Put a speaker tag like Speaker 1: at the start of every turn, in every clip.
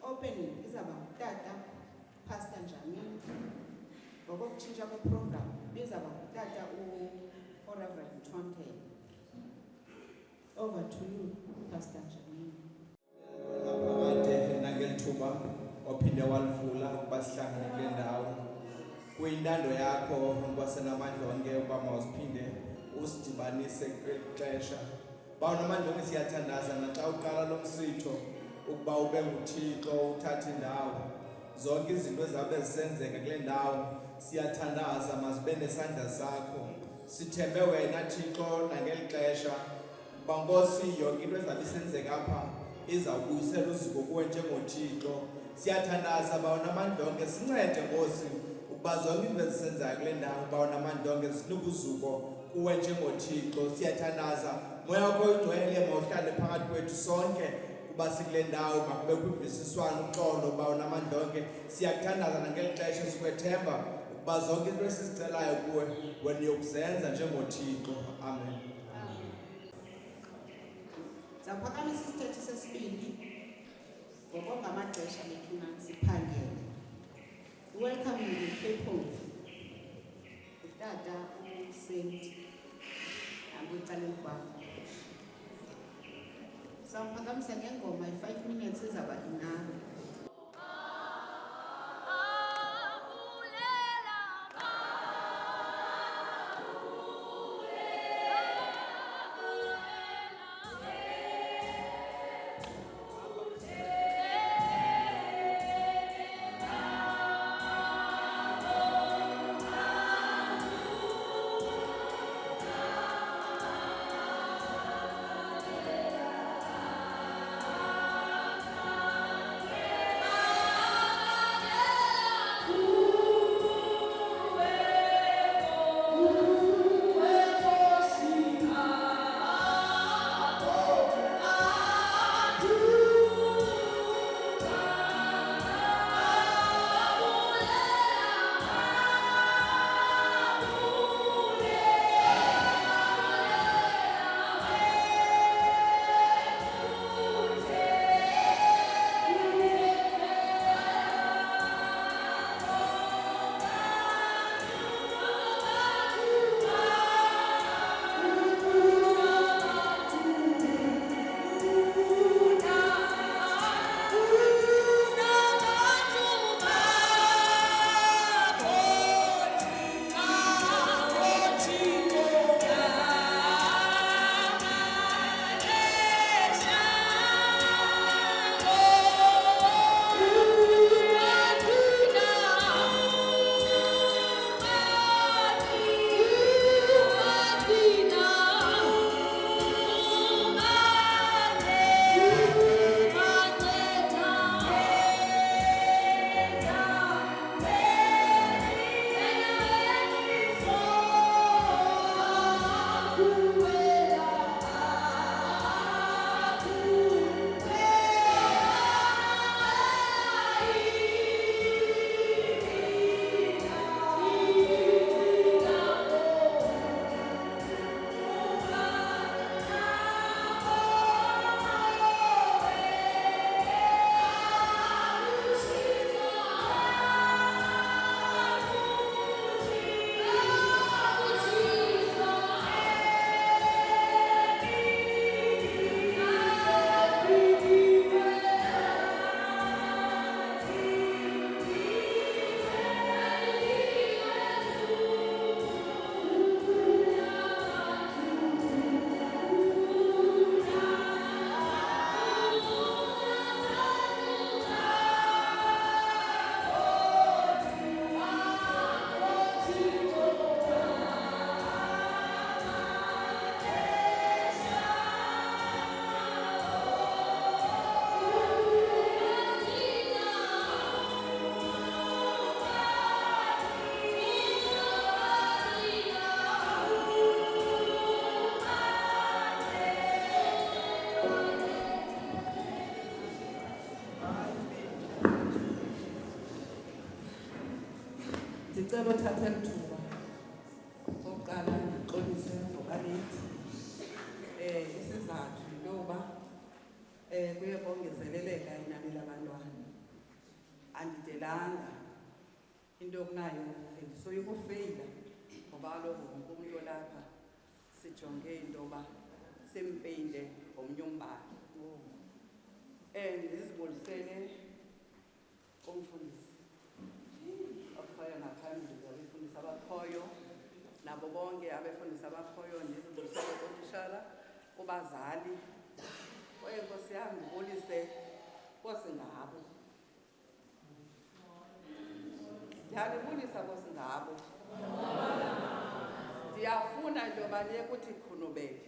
Speaker 1: Opening izaba ngutata Pastor Njamini. Ngokokutshintsha kweprogram bizaba ngutata uReverend Tonke. Over to you, Pastor Njamini.
Speaker 2: Lapha nangelithuba ophinde walivula ukuba sihlangane kule ndawo. Kuyintando yakho nkwasenamandla onke ukuba mawusiphinde usidibanise kwixesha. Bawunamandla onke siyathandaza naxa uqala lo msitho ukuba ube nguThixo uthathe indawo. Zonke izinto ezabe zisenzeka kule ndawo siyathandaza mazibe nesandla sakho. Sithembe wena Thixo nangeli xesha uba Nkosi yonke into ezabe isenzeka apha izawubuyisela uzuko kuwe njengoThixo. Siyathandaza bawunamandla onke sincede Nkosi ukuba zonke into ezisenzayo kule ndawo bawunamandla onke zinika uzuko kuwe njengoThixo. Siyathandaza moya wakho oyingcwele mawuhlale phakathi kwethu sonke kuba sikule ndawo makube kwivisiswano uxolo bawunamandla onke. Siyakuthandaza nangeli xesha sikwethemba ukuba zonke into esizicelayo kuwe wena uyokuzenza njengoThixo. Amen.
Speaker 1: Zaphakamisa isithethe sesibili ngokongamaxesha bethuna siphangele. Welcome you people. Utata uSaint angicela kwakho. Samphakamisa ngengoma 5 minutes izaba inalo.
Speaker 3: ndicela uthatha elithuba okokuqala ndixolise ngokaleyithi. Isizathu yinto yoba kuye kongezeleleka inani labantwana. Andidelanga into yokunayo ndisoyika ufeyila ngoba kaloku wonke umntu olapha sijonge into yoba simpeyile ngomnye umbane. Ndizibulisele kumfundisi okhoyo ngaphambili, abefundisi abakhoyo nabo bonke abefundisi abakhoyo, ndizibulisele kootitshala, kubazali. Oye Nkosi yam, ndibulise koosingabo. Ndiyalibulisa koosingabo. Ndiyafuna into yoba niye kuthi khunubele.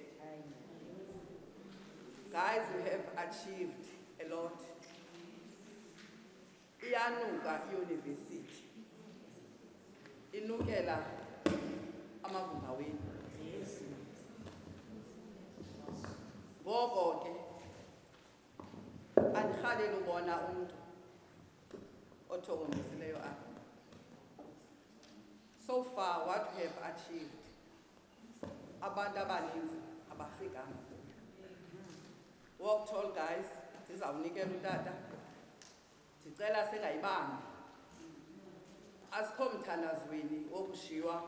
Speaker 3: Guys, we have achieved a lot. Iyanuka iuniversity. Inukela amavumba wenu. Ngoko ke andirhaleli ubona umntu othokomisileyo apha. So far what we have achieved, abantu abaninzi abafikanga. Walk tall guys, sizawunikela utata. Ndicela singayibanga. Asikho mthandazweni wokushiywa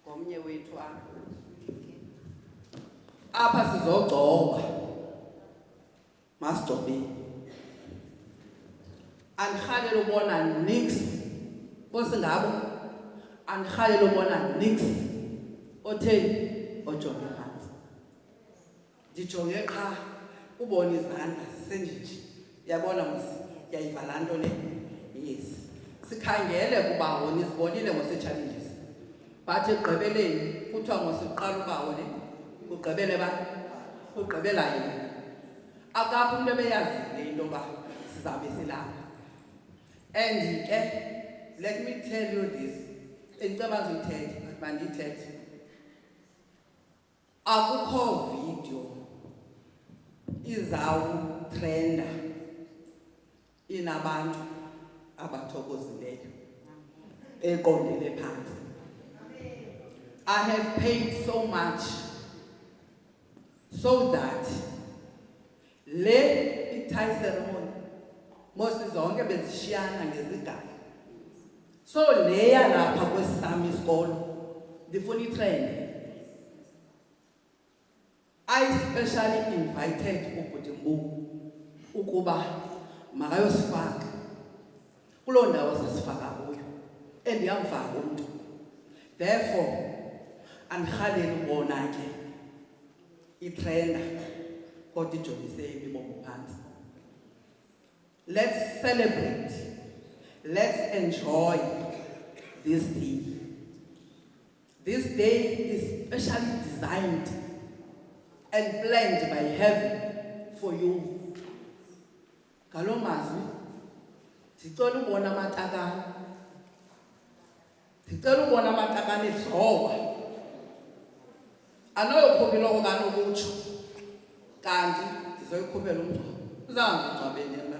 Speaker 3: ngomnye wethu apha. Apha sizogcoba. Masigcobeni. Andirhaleli ubona nix kosingabo. Andirhaleli ubona nix otheni ojonge phansi. Ndijonge qha ubona izandla senjiji. Yabona musi, yayiva laa nto le? Yes. Sikhangele kubawo, nisibonile ngose-challenges. But ekugqibeleni kuthiwa ngosiqala ubawo le, ugqibele ba? Ugqibela yena. Akapho umntu ebeyazile into yoba sizawube silapha. And ke, let me tell you this. Endiceba zuyithethe, mandiyithethe. Akukho video izawutrenda inabantu abathokozileyo eqondele phansi. I have paid so much so that le tie ceremony most zonke bezishiyana ngezigaba. So leya lapha kwesami isikolo ndifuna itrend. I specially invited uButimbu ukuba makayosifaka kuloo ndawo sasifaka kuyo endiyamfaka umntu. Therefore andirhaleli ubona ke itrenda kodwa ijongise imibongo phansi. Let's celebrate. Let's enjoy this day. This day is specially designed and planned by heaven for you. Ngaloo mazwi ndicela ubona amatakane. Ndicela ubona amatakane ezoba. Anoyokhupha iloko kanokutsho. Kanti ndizoyikhuphela umngcwabo. Uzahamba emngcwabeni yena.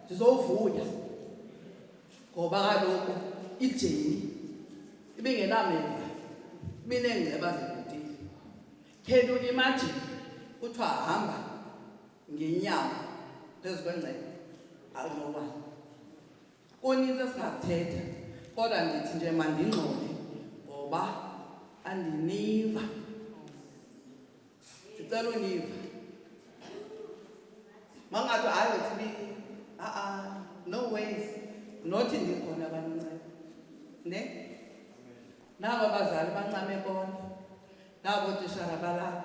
Speaker 3: Ndizovuya. Ngoba kaloku ijeni ibingenameva. Ibineengceba zebhotile. Can you imagine? Kuthiwa hamba ngenyawo phezu kwengceba. Akunoba. Kuninzi esingakuthetha. Kodwa ndithi nje mandingxole ngoba andiniva. Ndicela univa. Mangathi hayi uthi no ways. Nothi ndikhona abancane. Ne? Nabo abazali bancame kona. Nabo tishara balapha.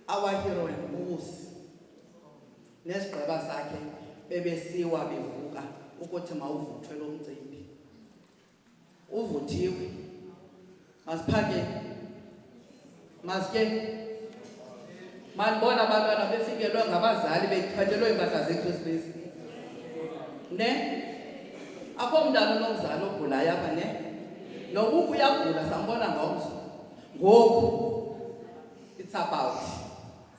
Speaker 3: Our hero enkosi. Nesigqeba sakhe bebesiwa bevuka ukuthi mawuvuthwe lo mcimbi. Uvuthiwe. Masiphake. Masike. Manibona abantwana befikelwe ngabazali bethathelwe impahla zeChristmas. Ne? Akho mntana onomzali ogulayo apha ne? Nokuba uyagula sambona ngomso. Ngoku it's about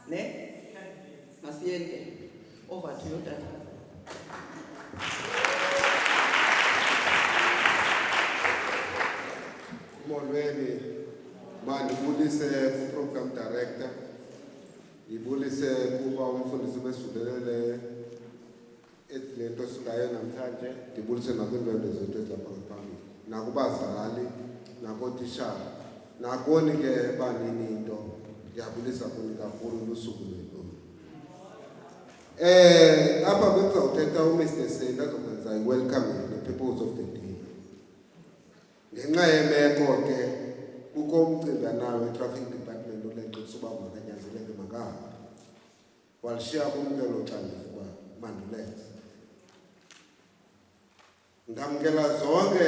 Speaker 3: ne? Masiyende. Over to you, Dad.
Speaker 4: molweni mandibulise ku-program director, ndibulise kuba umfundisi besulelele le nto sikayo namhlanje, ndibulise nakwiindwendwe zethu ezilapha ngaphambili, nakubazali, nakootitshala, nakoni ke banini into. Ndiyabulisa kuni kakhulu lusuku lwethu. Apha bekuzawuthetha uMr. Senda azokwenza i-welcoming the-purpose of the day. Ngenxa yemeko ke kukho umcimbi anawo i-traffic department olenqisa uba makanyanzeleke makahambe. Walishiya kumkelo xanduva uba mandulenze. Ndamkela zonke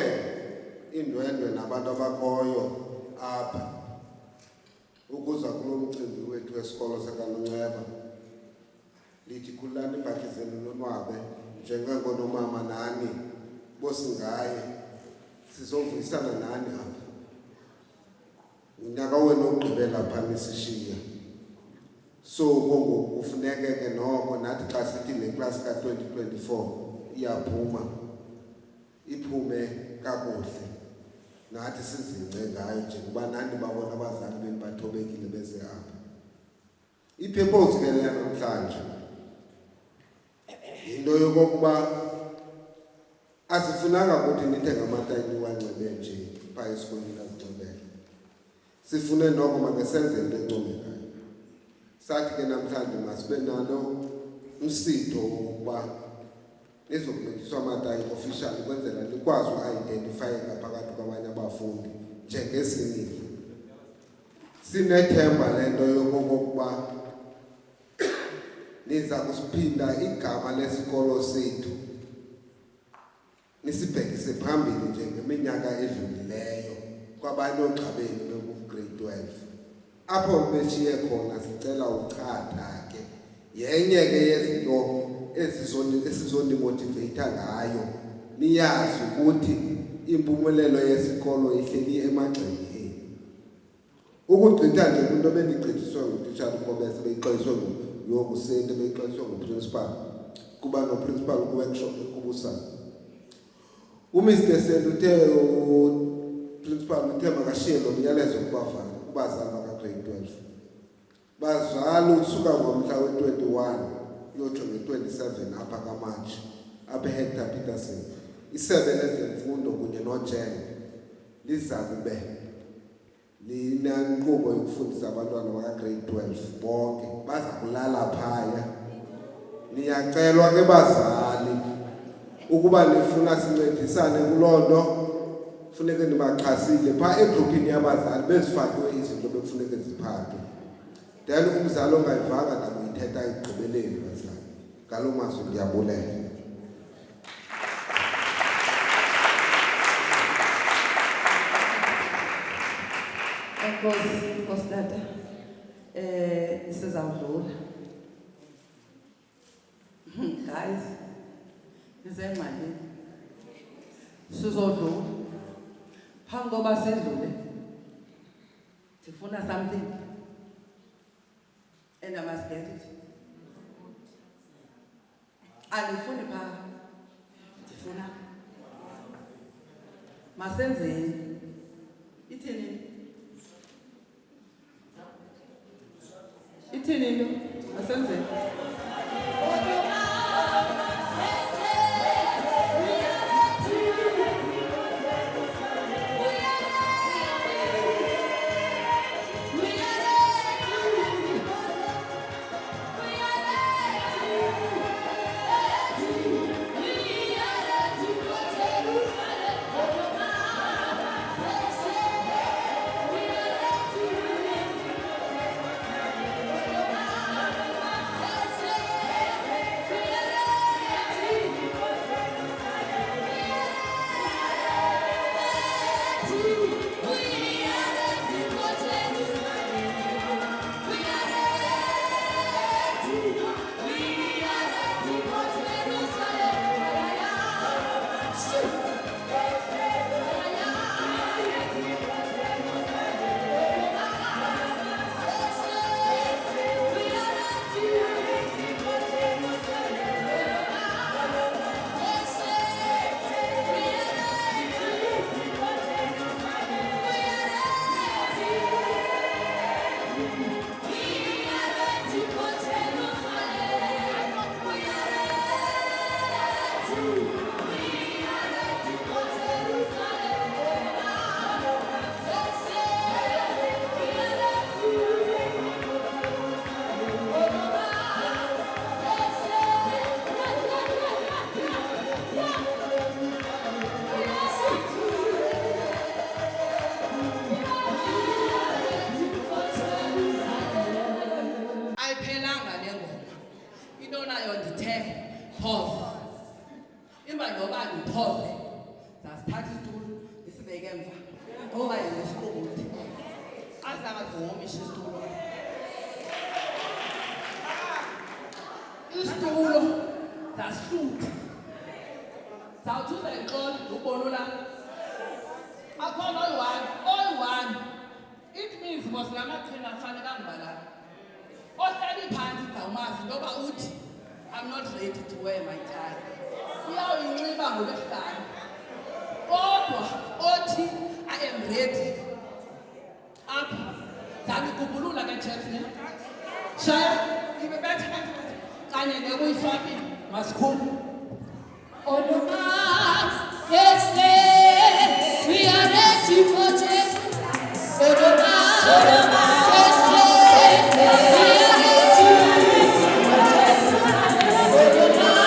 Speaker 4: iindwendwe nabantu abakhoyo apha ukuza kulo mcimbi wethu wesikolo sakaNonceba. Lithi khululani iimpahla zenu nonwabe njengengonomama nani bosingaye sizovuyisana nani apha. Unyaka wenu wokugqibela phana sishiya, so ngoku kufuneke ke noko nathi xa sithi le klasi ka-2024 iyaphuma iphume kakuhle, nathi sizingce ngayo njengoba nani babona abazali benu bathobekile beze apha. Ipurpose ke leya namhlanje yinto yokokuba asifunanga ukuthi nithe ngamatayini wanxibe nje phaa esikolweni azinxibele. Sifune noko makesenze into encomekayo. Sathi ke namhlanje masibe nalo umsitho wokuba nizokuncediswa amatayi official ukwenzela nikwazi u-identifyeka phakathi kwabanye abafundi njengesinile. Sinethemba le nto yokokuba niza kusiphinda igama lesikolo sethu nisibhekise phambili njengeminyaka edlulileyo kwabanye oogqabeni beku-grade 12. Apho beshiye khona sicela uchatha ke yenye ke yezinto esizondimotiveyitha ngayo, niyazi ukuthi impumelelo yesikolo ihleli emagxeni enu. Ukugqitha nje kwinto bendigqithiswe ngutitshala uKobese beyixolisiwe yokusente beyixolisiwe nguprincipal kuba noprincipal kwi-workshop ekubusana. uMr. Senda uthe uprincipal uthe makashiye lo myalezo kubazali baka-grade 12. Bazali usuka ngomhla we-21 yotsho nge-27 apha kaMatshi apha eHector Peterson, isebe lezemfundo kunye noJen liza kube linenkqubo yokufundisa abantwana baka-grade 12 bonke baza kulala phaya. Niyacelwa ke bazali ukuba nifuna sincedisane kuloo nto, funeke nibaxhasile phaa egrupini yabazali bezifakiwe izinto bekufuneke ziphathwe. Then umzali ongayivanga nakuyithetha ekugqibeleni bazali. Ngaloo mazwi ndiyabulela.
Speaker 3: Enkosi tata, sizawudlula. Guys, nisengxakini. Sizodlula. Phambi koba sidlule, ndifuna something and I must get it. Andifuni phaa, ndifuna. Masenzeni. Ithini? Ithini into? Masenzeni. ngayo ndithe pause imba noba ndiphoze ndasithatha isitulo ndisibeke emva ngoba yena isiqobuthi azange azihomishe isitulo zasihluta zawuthuza inhlolo ubonula akhona oyi-one it means mos namaqhinga kufanele angibalala ohleli phansi zawumazi ngoba uthi I'm not ready to wear my tie uyawuyinxiba ngolwesihlanu kodwa othi I am ready apha zanikubulula ke church ne shaya ibe bethe kanye nekuyifakile masikhulu
Speaker 5: Odomas, yes, we are ready for Jesus. Odomas, yes, we are ready for Jesus. Odomas,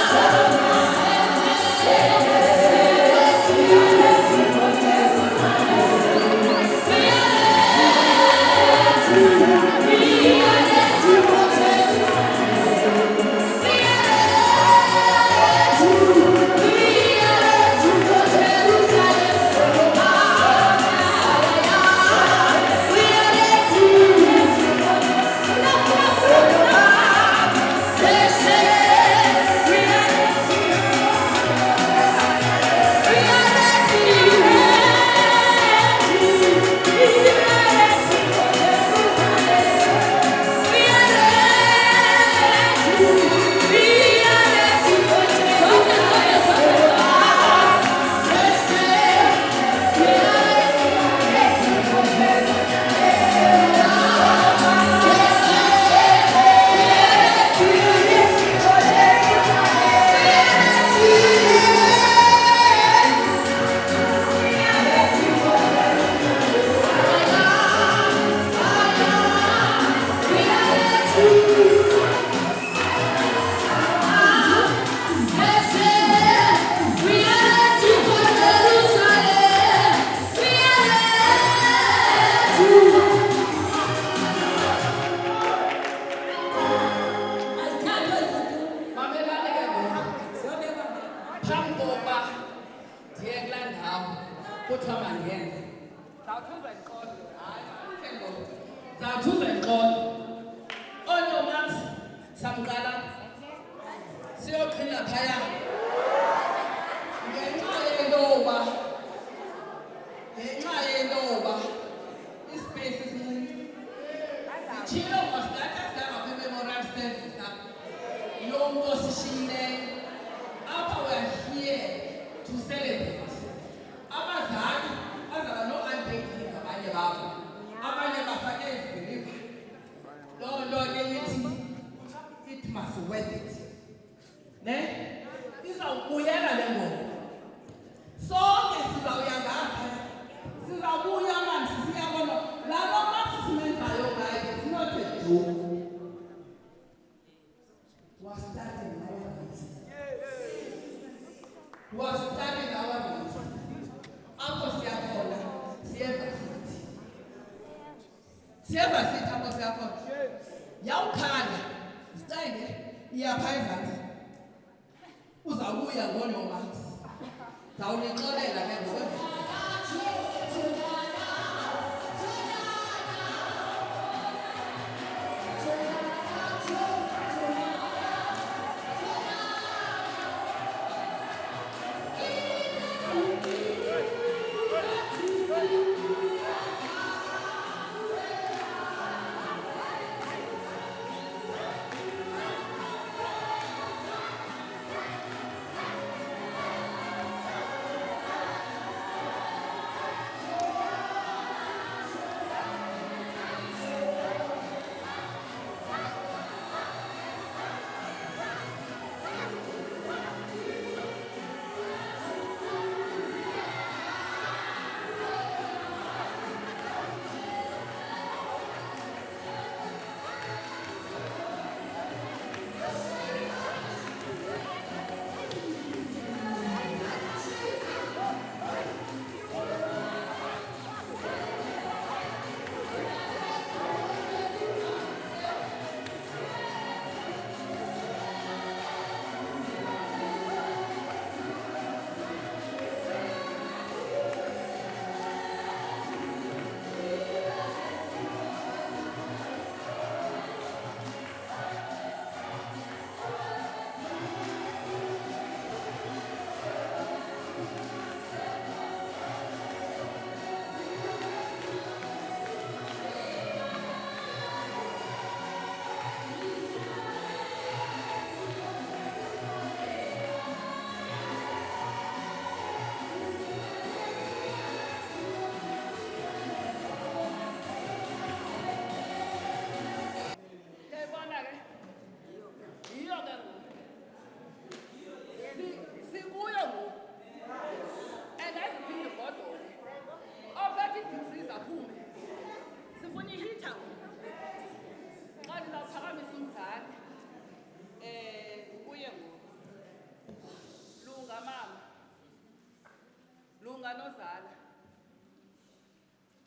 Speaker 3: nozala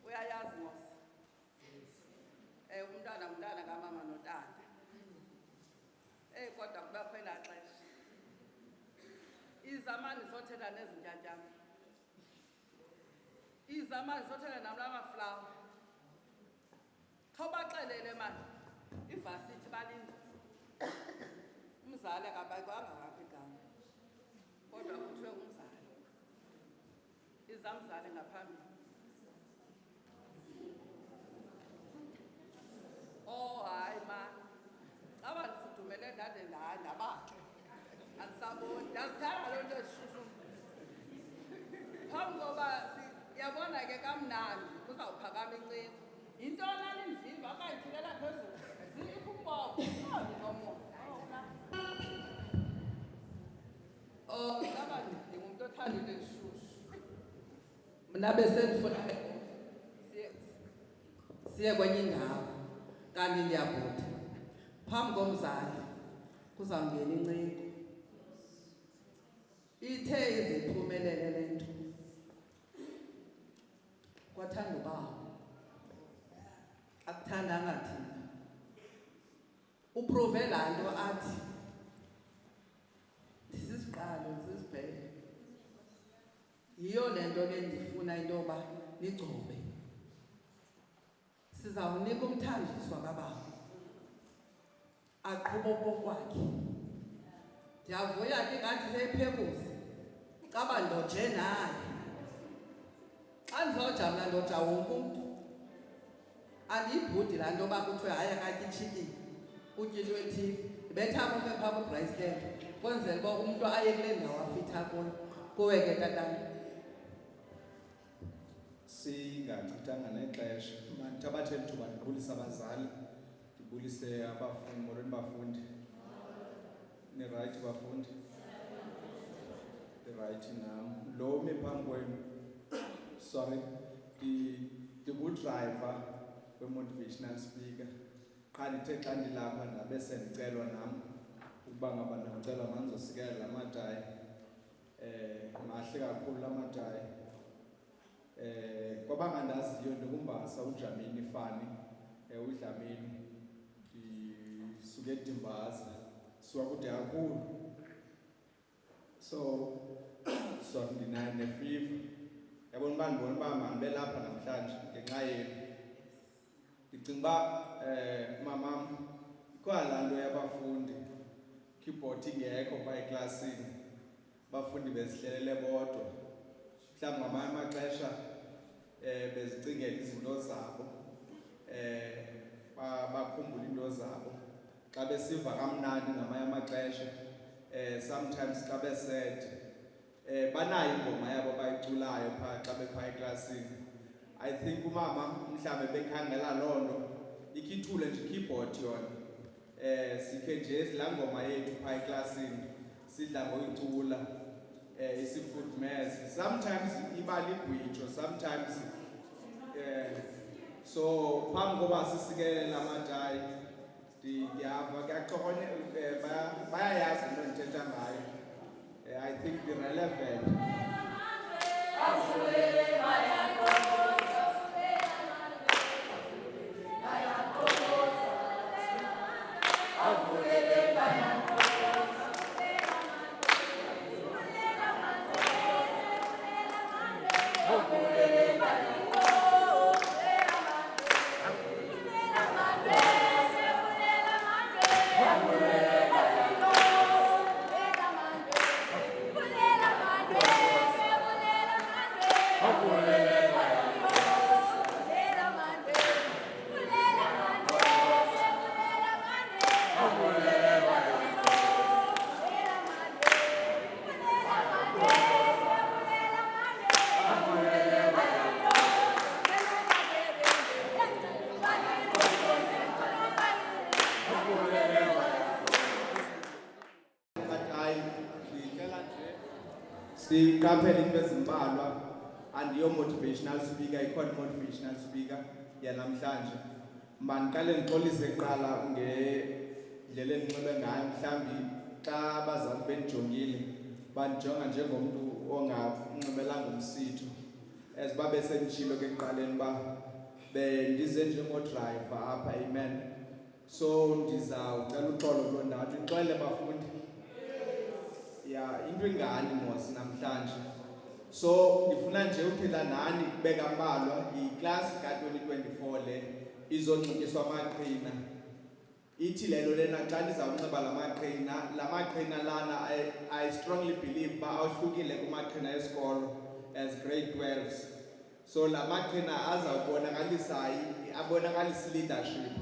Speaker 3: uyayazi mos umntana kamama notata kodwa kuba khona xesha izamani zothetha nezintyatyana izamani zothetha namla maflawa khawubaxelele mani ivasithi balinde umzali akabayikwanga ngapha igama kodwa kuthiwe umzali izamzali ngaphambili hayi ma aba ndifudumele ndade ndabaxe andisaboni ndazithanda loo nto ezishushu phambi koba yabona ke kamnandi kuzawuphakama incini yintona nimviva akayithilela phezulu zikho umboko ndinomoya aba ndingumntu othandile ezishushu mna besendifuna siye kwenye indawo kanti ndiyabhuda phambi komzali kuzawungena inciko ithe iziphumelele le nto kwathanda ubawo akuthandanga thina uprove laa nto athi ndisisiqalo ndisisibhele yiyo le nto ke ndifuna into yoba nigcobe sizawunika umthanjiswa kabawo aqhuba okokwakhe ndiyavuya ke ngathi seyiphekuza caba ndoje naye xa ndizawujamla ndoja wonke umntu andiyibhudi laa nto yoba kuthiwe hayi akatyi itshikini utyilwe ethile ibethapho ke phaa kwibracelet kwenzela uba umntu aye kule ndawo afitha kuyo kuwe ke tatana
Speaker 2: singachithanga nexesha mandithabathe lithuba ndibulise abazali ndibulise abafundi molweni bafundi nirayithi bafundi ndirayithi nam lo umi phambi kwenu sorry ndingudrayiva we-motivational speaker qha ndithe xa ndilapha ndabe sendicelwa nam ukuba ngaba ndingacelwa mandizosikelela la matayi mahle kakhulu la matayi kwabangandaziyo ndingumbasa uDlamini Fani uDlamini ndisuke eDimbaza suka kude kakhulu so ndinayo nefiva yabona uba ndibona uba mandibe lapha namhlanje ngenxa yenu ndicinga uba mamam ikhona laa nto yabafundi keyboard ingekho phaa eklasini abafundi bezihlelele bodwa mhlawumbi ngamanye amaxesha bezicingela izinto zabo bakhumbula into zabo xa besiva kamnandi ngamanye amaxesha sometimes xa besed banayo ingoma yabo bayiculayo phaa xa bephaa eklasini I think umama mhlawumbe bekhangela loo nto ikhithule nje ikeyboard yona sikhe nje laa ngoma yethu phaa eklasini sidla ngoyicula isifudumeze sometimes iba ligwijo sometimes so phambi koba sisikelela amatayi ndiyava kuyaxokonye bayayazi into ndithetha ngayo I think the-relevant siqaphele into ezimbalwa andiyo motivational speaker ikhona motivational speaker yanamhlanje mandiqale ndixolise kuqala ngendlela endinxibe ngayo mhlawumbi xa abazali bendijongile bandijonga njengomntu onganximelanga umsitho as babe sendishilo ke ekuqaleni ba bendize njengodriver apha, amen. So ndizawucela uxolo kuloo ndawo. Ndixele bafundi, ya into ingani mos namhlanje. So ndifuna nje uthetha nani kubeka mbalwa iklasi ka-2024 le izonxityiswa amaqhina. Ithi lelo lena xa ndizawunxiba la maqhina lana I strongly believe ba awuhlukile kumaqhina esikolo as grade 12s. So la maqhina abonakalisa leadership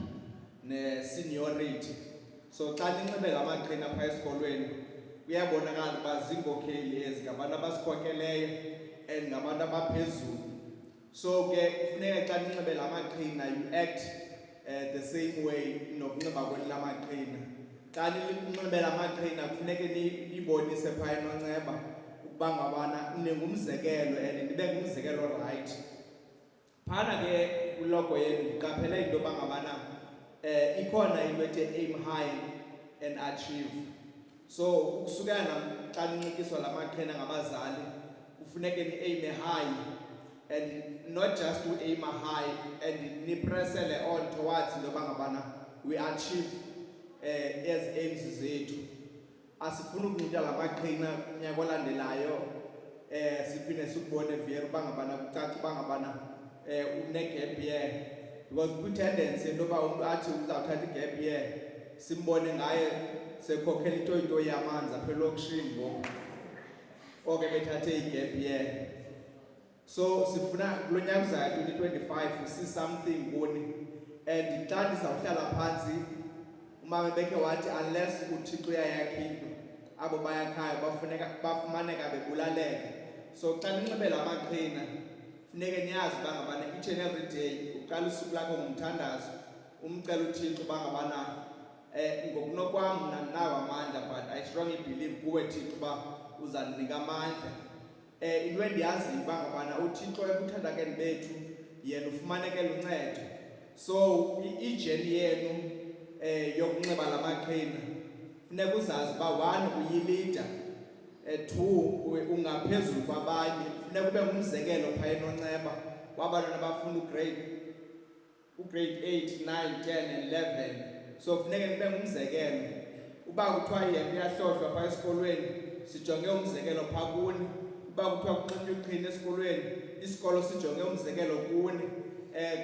Speaker 2: ne seniority. So xa ninxibe la maqhina phaa esikolweni kuyabonakala uba ziinkokheli ezi ngabantu abasikhokeleyo and ngabantu abaphezulu. So ke kufuneka xa ninxibe la maqhina you act the same way nokunxiba kwenu la maqhina. Xa ninxibe la maqhina kufuneke nibonise phaa enonceba ukuba ngabana ningumzekelo and nibe ngumzekelo right. Phana ke kuloko yenu ndiqaphele into yoba ngabana ikhona into ethi aim high and achieve. So ukusukela xa ninxityiswa la maqhina ngabazali kufuneke ni-aime high and not just to aim high and nipresele on towards into yoba ngabana we achieve as aims zethu. Asifuna ukunxitywa la maqhina unyaka olandelayo siphinde sikubone vele uba ngabana kucaca uba ngabana une-gap year, because kwi-tendency into yoba umntu athi uzawuthatha i-gap year simbone ngaye sekhokhela itoyitoyi yamanzi apha elokishini ngoku oke bethathe i-gap year. So sifuna kulo nyaka uzayo 2025 see something kuni, and xa ndizawuhlala phantsi umama bekhe wathi unless uThixo uyayakha into abo bayakhaya bafumaneka bebulaleka. So xa ninxibe la maqhina funeke niyazi uba ngabana each and every day uqala usuku lakho ngomthandazo umcela uThixo uba ngabana ngokunokwam mna ndinawo amandla, but I strongly believe kuwe Thixo uba uzandinika amandla. Into endiyaziyo uba ngabana uThixo ebuthandakeni bethu yena ufumanekela uncedo. So ijeni yenu yokunxiba la maqhina funeka uzazi uba 1 uyilida, 2 ungaphezulu kwabanye. Funeka ube ngumzekelo phaa enonceba wabantwana abafuna ugrade 8, 9, 10 and 11. So funeka nibe ngumzekelo. Uba kuthiwa ihempe iyahlohlwa phaa esikolweni sijonge umzekelo phaa kuni. Uba kuthiwa kunxitywa uqhina esikolweni isikolo sijonge umzekelo kuni.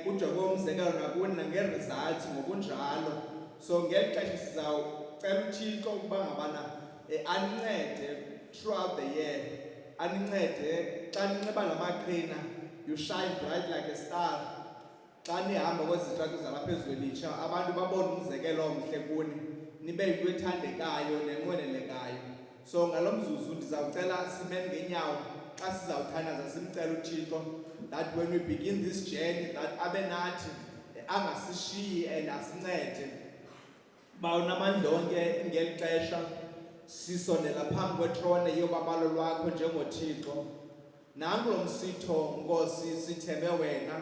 Speaker 2: Kujonge umzekelo nakuni nange-results ngokunjalo. So ngeli xesha sizawucela uThixo ukuba ngabana anincede throughout the year. Anincede xa ninxiba la maqhina you shine bright like a star. Xa nihamba kwezi zitratho zalapha ezwelitsha abantu babone umzekelo omhle kuni, nibe yinto ethandekayo nenqwenelekayo. So ngalo mzuzu ndizawucela simeni ngeenyawo xa sizawuthandaza simcela uThixo that when we begin this journey that abe nathi angasishiyi and asincede. Ba unamandla onke ngeli xesha sisondela phambi kwetrone yobabalo lwakho njengoThixo. Nanku lo msitho Nkosi sithembe wena,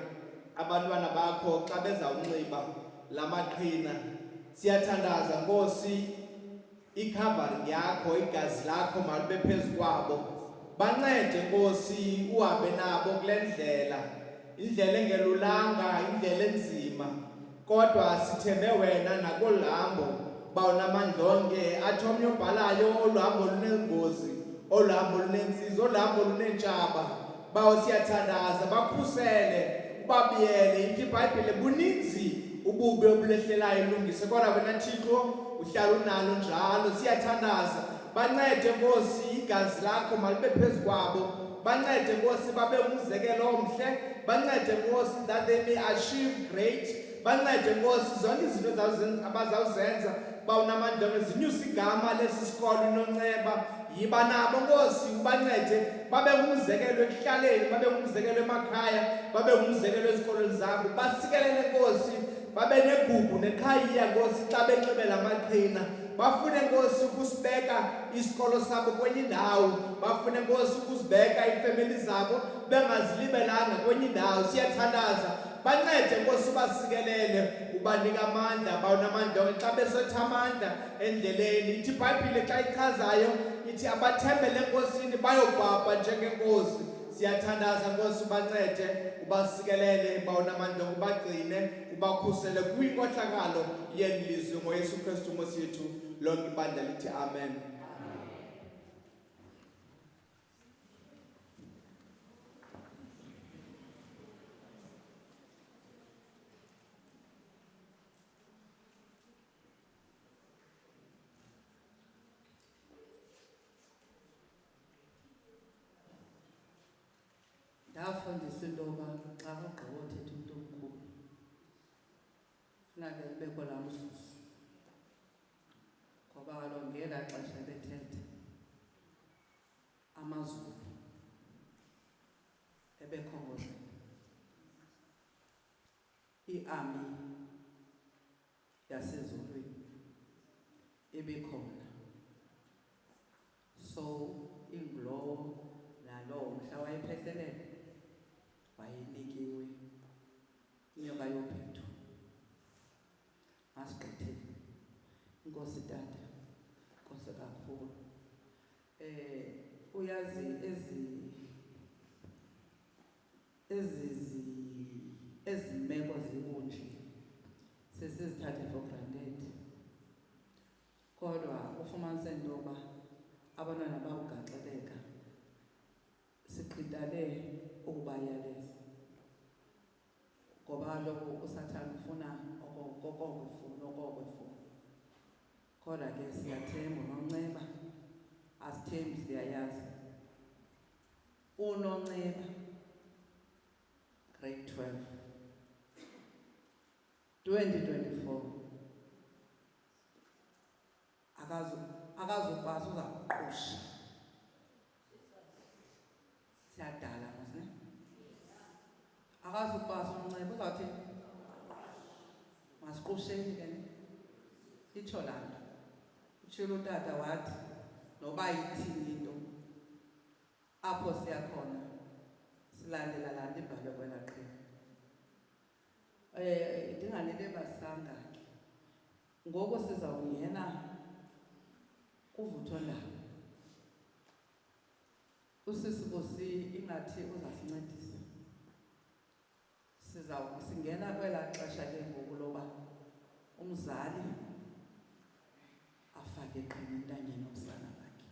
Speaker 2: abantwana bakho xa bezawunxiba la maqhina siyathandaza Nkosi i-covering yakho, igazi lakho malube phezu kwabo. Bancede Nkosi uhambe nabo kule ndlela, indlela engelulanga, indlela enzima, kodwa sithembe wena nakolu hambo ba unamandla onke. Athi omnye obhalayo olu hambo lunengozi, olu hambo lunentsizi, olu hambo lunentshaba. Bawo siyathandaza bakhusele ubabiyele. Ithi iBhayibhile buninzi ububi obulehlelayo ilungise, kodwa wena Thixo uhlala unalo njalo. Siyathandaza bancede Nkosi, igazi lakho malube phezu kwabo. Bancede Nkosi babe umzekelo omhle. Bancede Nkosi that they may achieve great. Bancede Nkosi zonke izinto abazawuzenza ba unamandla ngezinyusa igama lesi sikolo inonceba. Yiba nabo Nkosi, ubancede babe ngumzekelo ekuhlaleni, babe ngumzekelo emakhaya, babe ngumzekelo ezikolweni zabo. Basikelele Nkosi babe negugu neqhayiya Nkosi xa benxibe la maqhina. Bafune Nkosi ukusibeka isikolo sabo kwenye indawo. Bafune Nkosi ukusibeka iifemeli zabo bengazilibelanga kwenye indawo. Siyathandaza bancede Nkosi ubasikelele ubanika amandla bawunamandla onke xa besetha amandla endleleni ithi iBhayibhile xa ichazayo ithi abathembele enkosini bayobhabha njengenkosi siyathandaza Nkosi ubancede ubasikelele bawunamandla onke ubagcine ubakhusele kwinkohlakalo yenilizwe ngoYesu Kristu Nkosi yethu lonke ibandla lithi amen.
Speaker 3: Ndafundisa into yoba xa ugqiba uthetha umntu omkhulu funeka kubekho laa mzuzu ngoba kaloku ngelaa xesha bethetha amazulu ebekhongozela iarmy yasezulwini ebekhona so ingulowo nalowo mhla wayephehlelele wayenikiwe inyoka yophetho masigqithile inkosi tata inkosi kakhulu uyazi ezi meko zikunje sesizithathe for granted kodwa ufumanise into yoba abantwana bawugaxeleka siqhidale ukubayaleza ngoba kaloku usathane ufuna okokwe kodwa ke siyathemba uNonceba asithembi siyayazi uNonceba grade 12 2024 akazukwazi uzakuqusha siyadala mosne akazukwazi uNonceba uzawuthi masiqusheni ke itsho laa nto utshilo utata wathi noba ithini into apho siyakhona silandela laa nto ibhalwe kwelaa qhinga ndinganelebasanga ke ngoku sizawungena kuvuthondaba usisibusi ingathi uzasincedisa singena kwelaa xesha ke ngoku loba umzali afake iqhina entanyeni omsana wakhe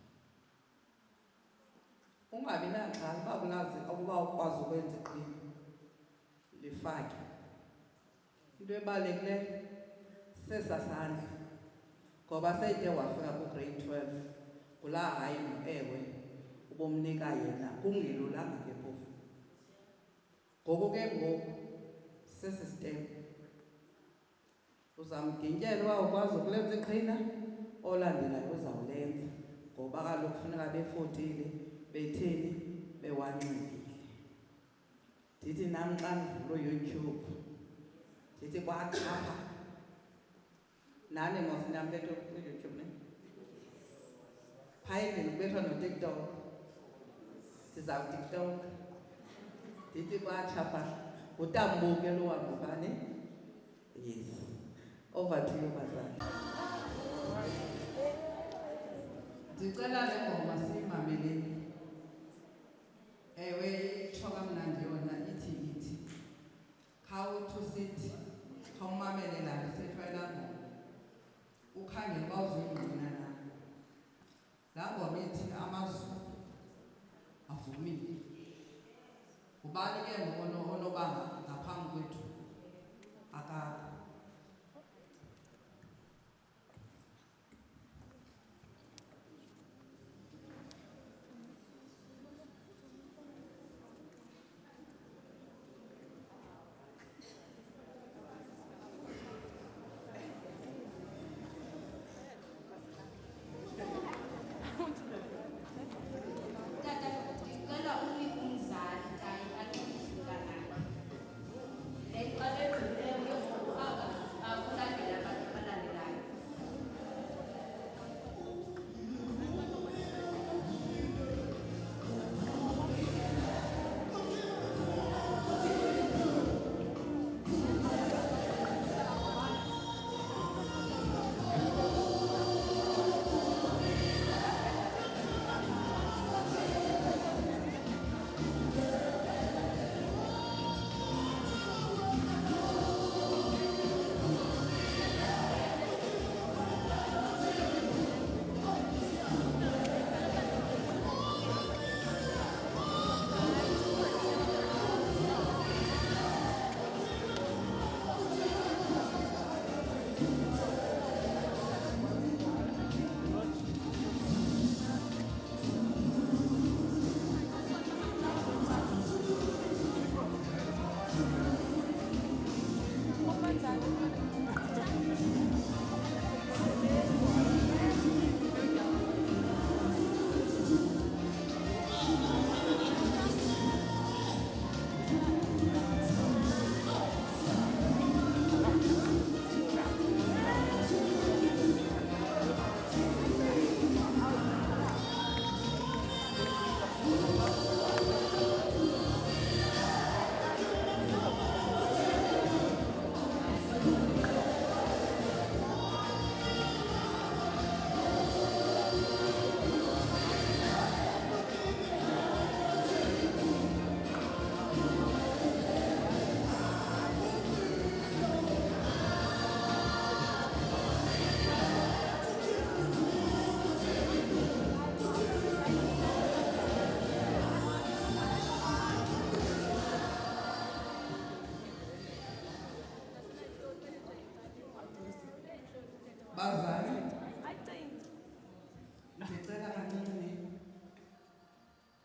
Speaker 3: ungabi naxhala uba kulazi ukuba ukwazi ukwenza iqhina lifake into ebalulekileyo sesasandla ngoba seyide wafika ku-grade 12 kulaa hayi ewe ubomnika yena kungelulanga ke phofu ngoku ke ngoku sesistem uzamgintyela uba ukwazi ukulenza iqhina olandelayo uzawulenza ngoba kaloku kufuneka befotile betheni bewanxibile ndithi nam xa ndivula uYouTube ndithi kwaxapha nani ngosinam bethu kuYouTube ne phayini kubethwa noTikTok ndizawuTikTok ndithi kwatshapha utambuke lo wangubani yes over to you bazali ndicela le ngoma siyimameleni ewe itsho kamnandi yona ithi khawuthi usithi khawumamele laa nto ithethwa laa ngoma ukhangele uba uzuyingqina na laa ngoma ithi amazulu avumile ubani ke onobanga ngaphambi kwethu akakho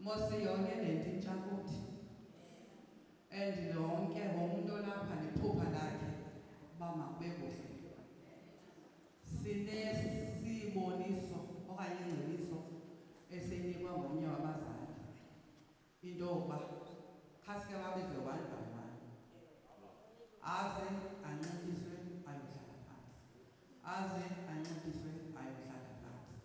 Speaker 3: Nkosi yonke lento intshakuthi. And lonke umuntu olapha nephupha lakhe bamakube kuhle. Sinesiboniso okanye ingcebiso esinikwa ngomnye wabazali. Into yokuba khasike babize one by one. Aze ancediswe ayohlala phansi. Aze ancediswe ayohlala phansi.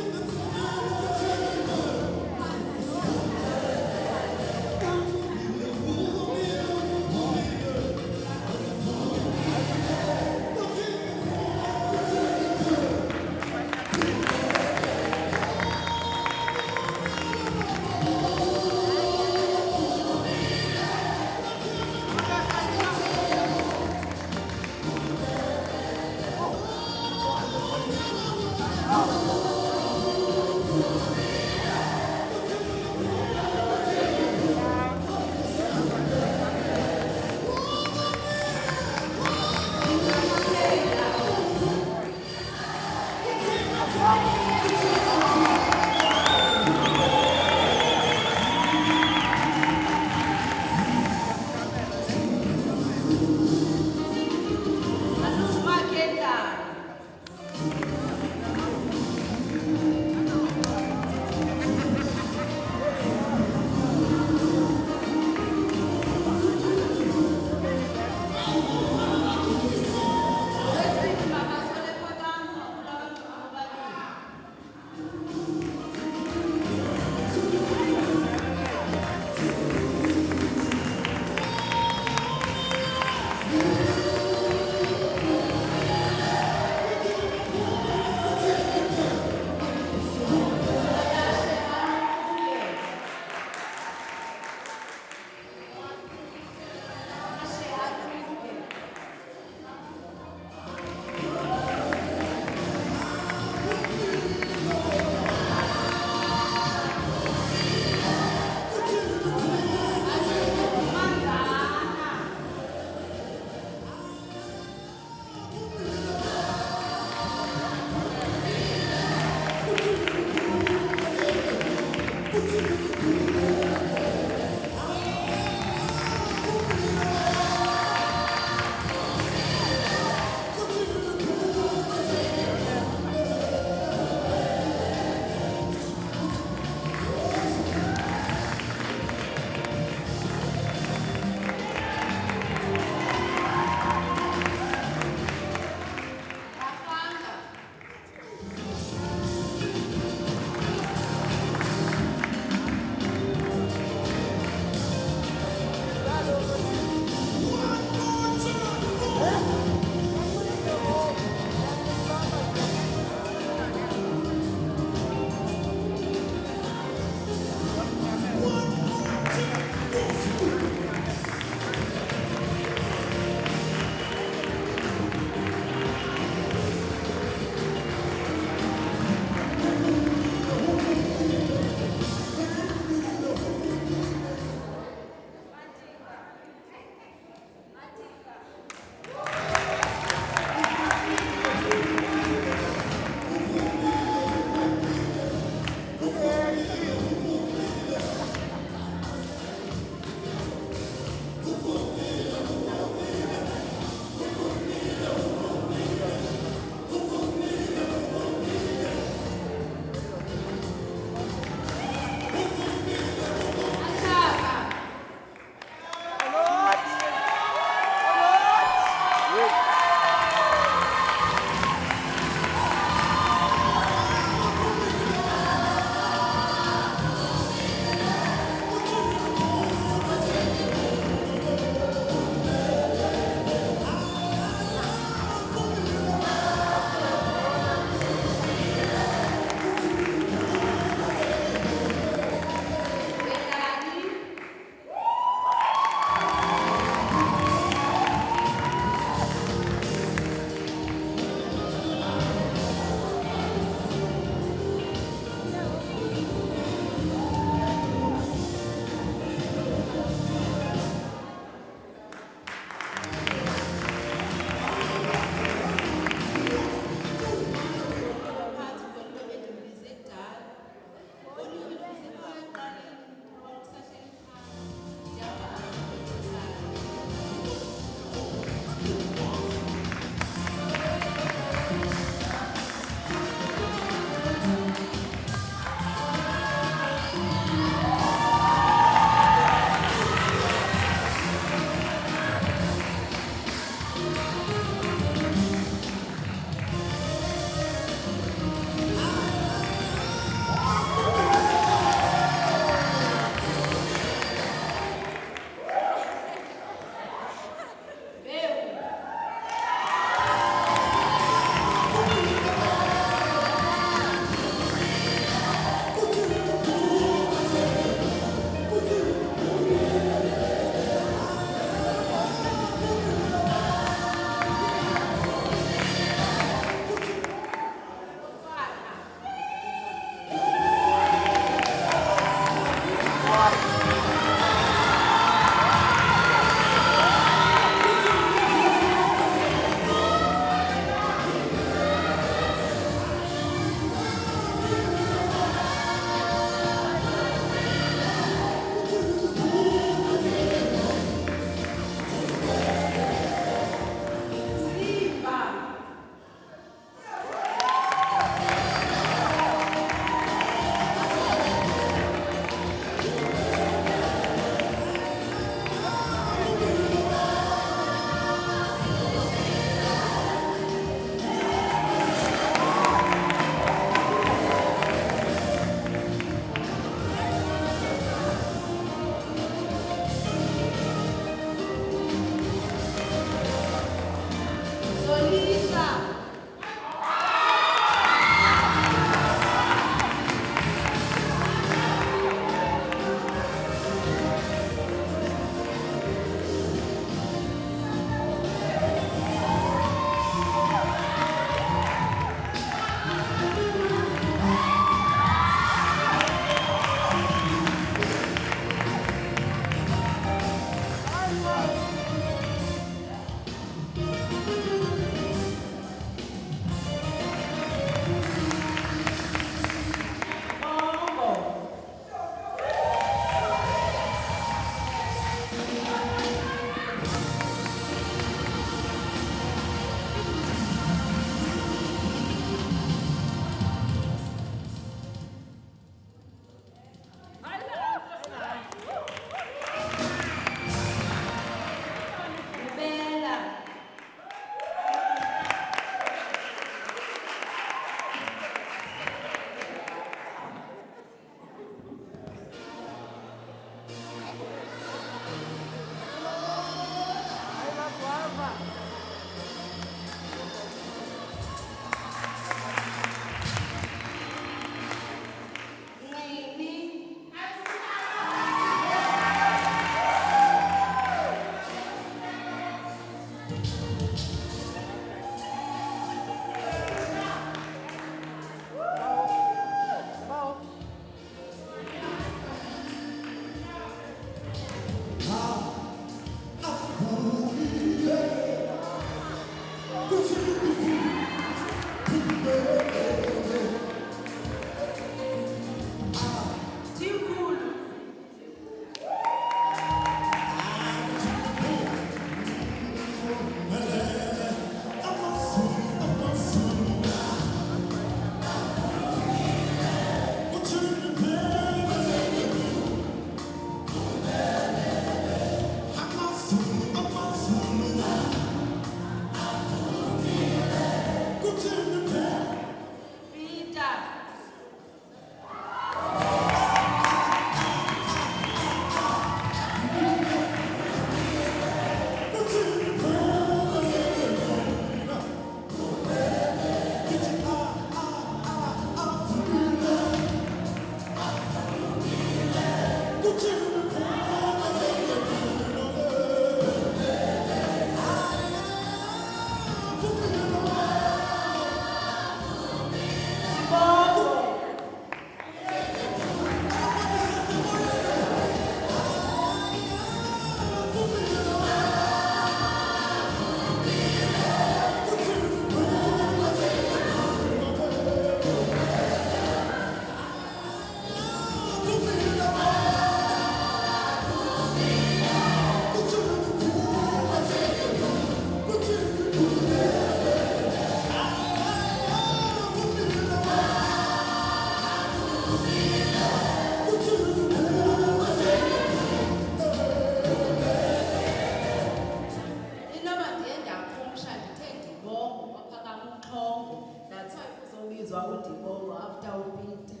Speaker 1: Inoba ndiye ndakhumsha ndithe Dibongo waphakama uxhongo. That's why kuzobizwa uDibongo after uPeter.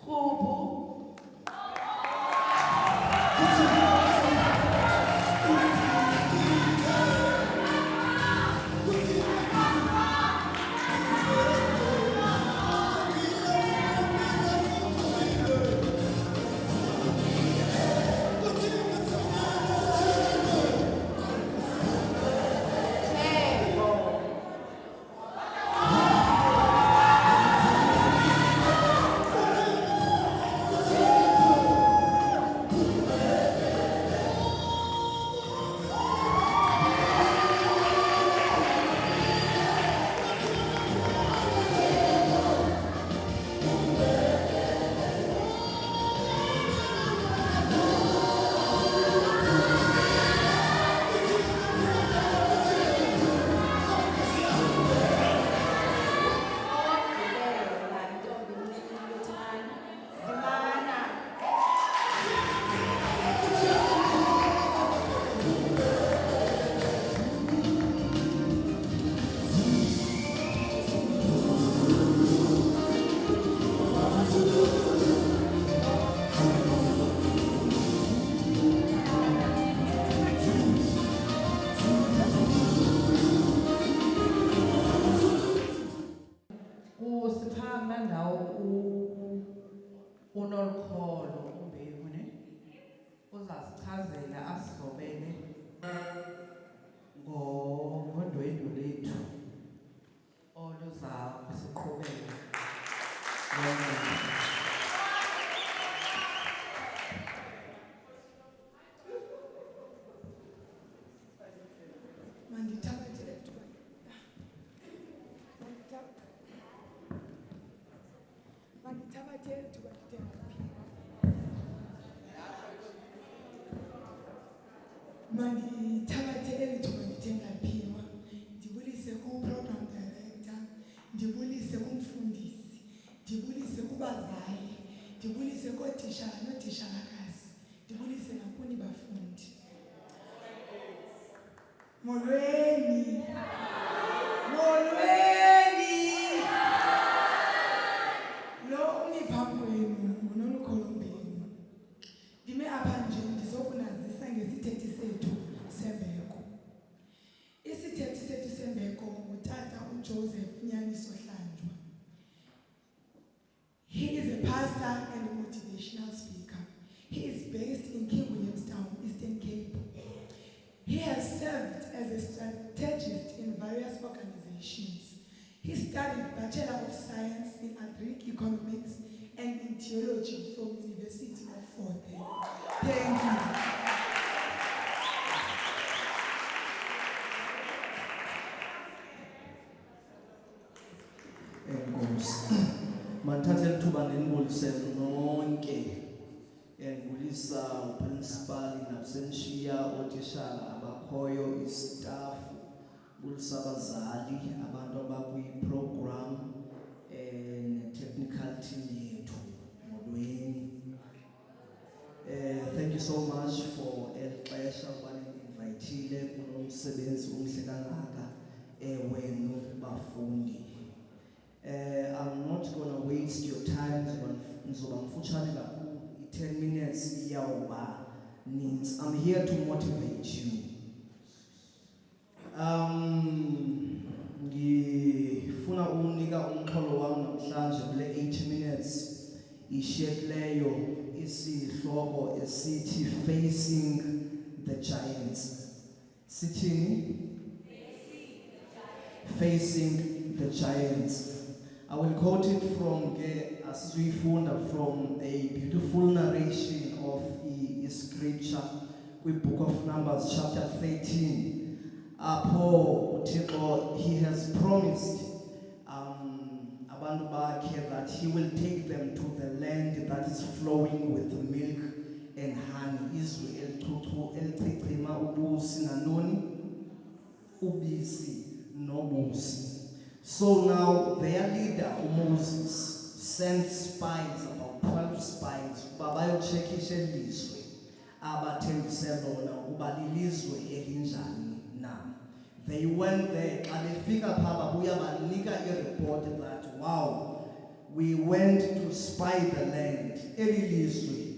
Speaker 1: Rhubu.
Speaker 3: Kusithanda ndawo unolukholo uMbewu ne uzasichazela asizobele ngondwendwe lethu oluza kusiqhubela.
Speaker 6: Mandithabathele ithuba ndithe ngaphiwa ndibulise ku-program director, ndibulise kumfundisi, ndibulise kubazali, ndibulise kootitshala nootitshalakazi, ndibulise nakuni bafundi. Molweni. Lo umi phambi kwenu nguNolukholo Mbewu. Ndime apha nje ndizokunazisa ngesithethi sethu sembeko. Isithethi sethu sembeko ngutata uJoseph Nyaniso Hlanjwa. He is a pastor and a motivational speaker. He is based in King Williamstown, Eastern Cape. He has served as a strategist in various organizations. He studied Bachelor of Science in Agric Economics and in Theology from University of Fort Hare. Thank you.
Speaker 7: Enkosi. Mandithathe ithuba ndinibulise nonke. Ndibulisa uprincipal nakusenishiya ootitshala abakhoyo, istaff, bulisa abazali, abantu abakwi-program ne-technical team yethu. Molweni. Thank you so much for elixesha ukuba nindinvayithile kulo msebenzi omhle kangaka wenu bafundi. I'm not going to waste your time. Nzoba mfutshane kakhulu, 10 minutes iyawuba ninzi. I'm here to motivate you. Ngifuna unika umxholo wami namhlanje kule 8 minutes ishiyekileyo isihloko esithi Facing the Giants. Sithini? Facing the Giants. I will quote it from from a beautiful narration of the scripture, the book of Numbers, chapter 13. Apho uThixo, he has promised abantu bakhe that he will take them to the land that is flowing with milk and honey. Izwe elichicima ubusi nanoni, ubisi nobusi. So now their leader Moses sent spies, about 12 spies, ukuba bayotshekisha elizwe abathembise lona ukuba lilizwe elinjani na. They went there, xa befika phaa babuya banika i-report that, wow, we went to spy the land. Eli lizwe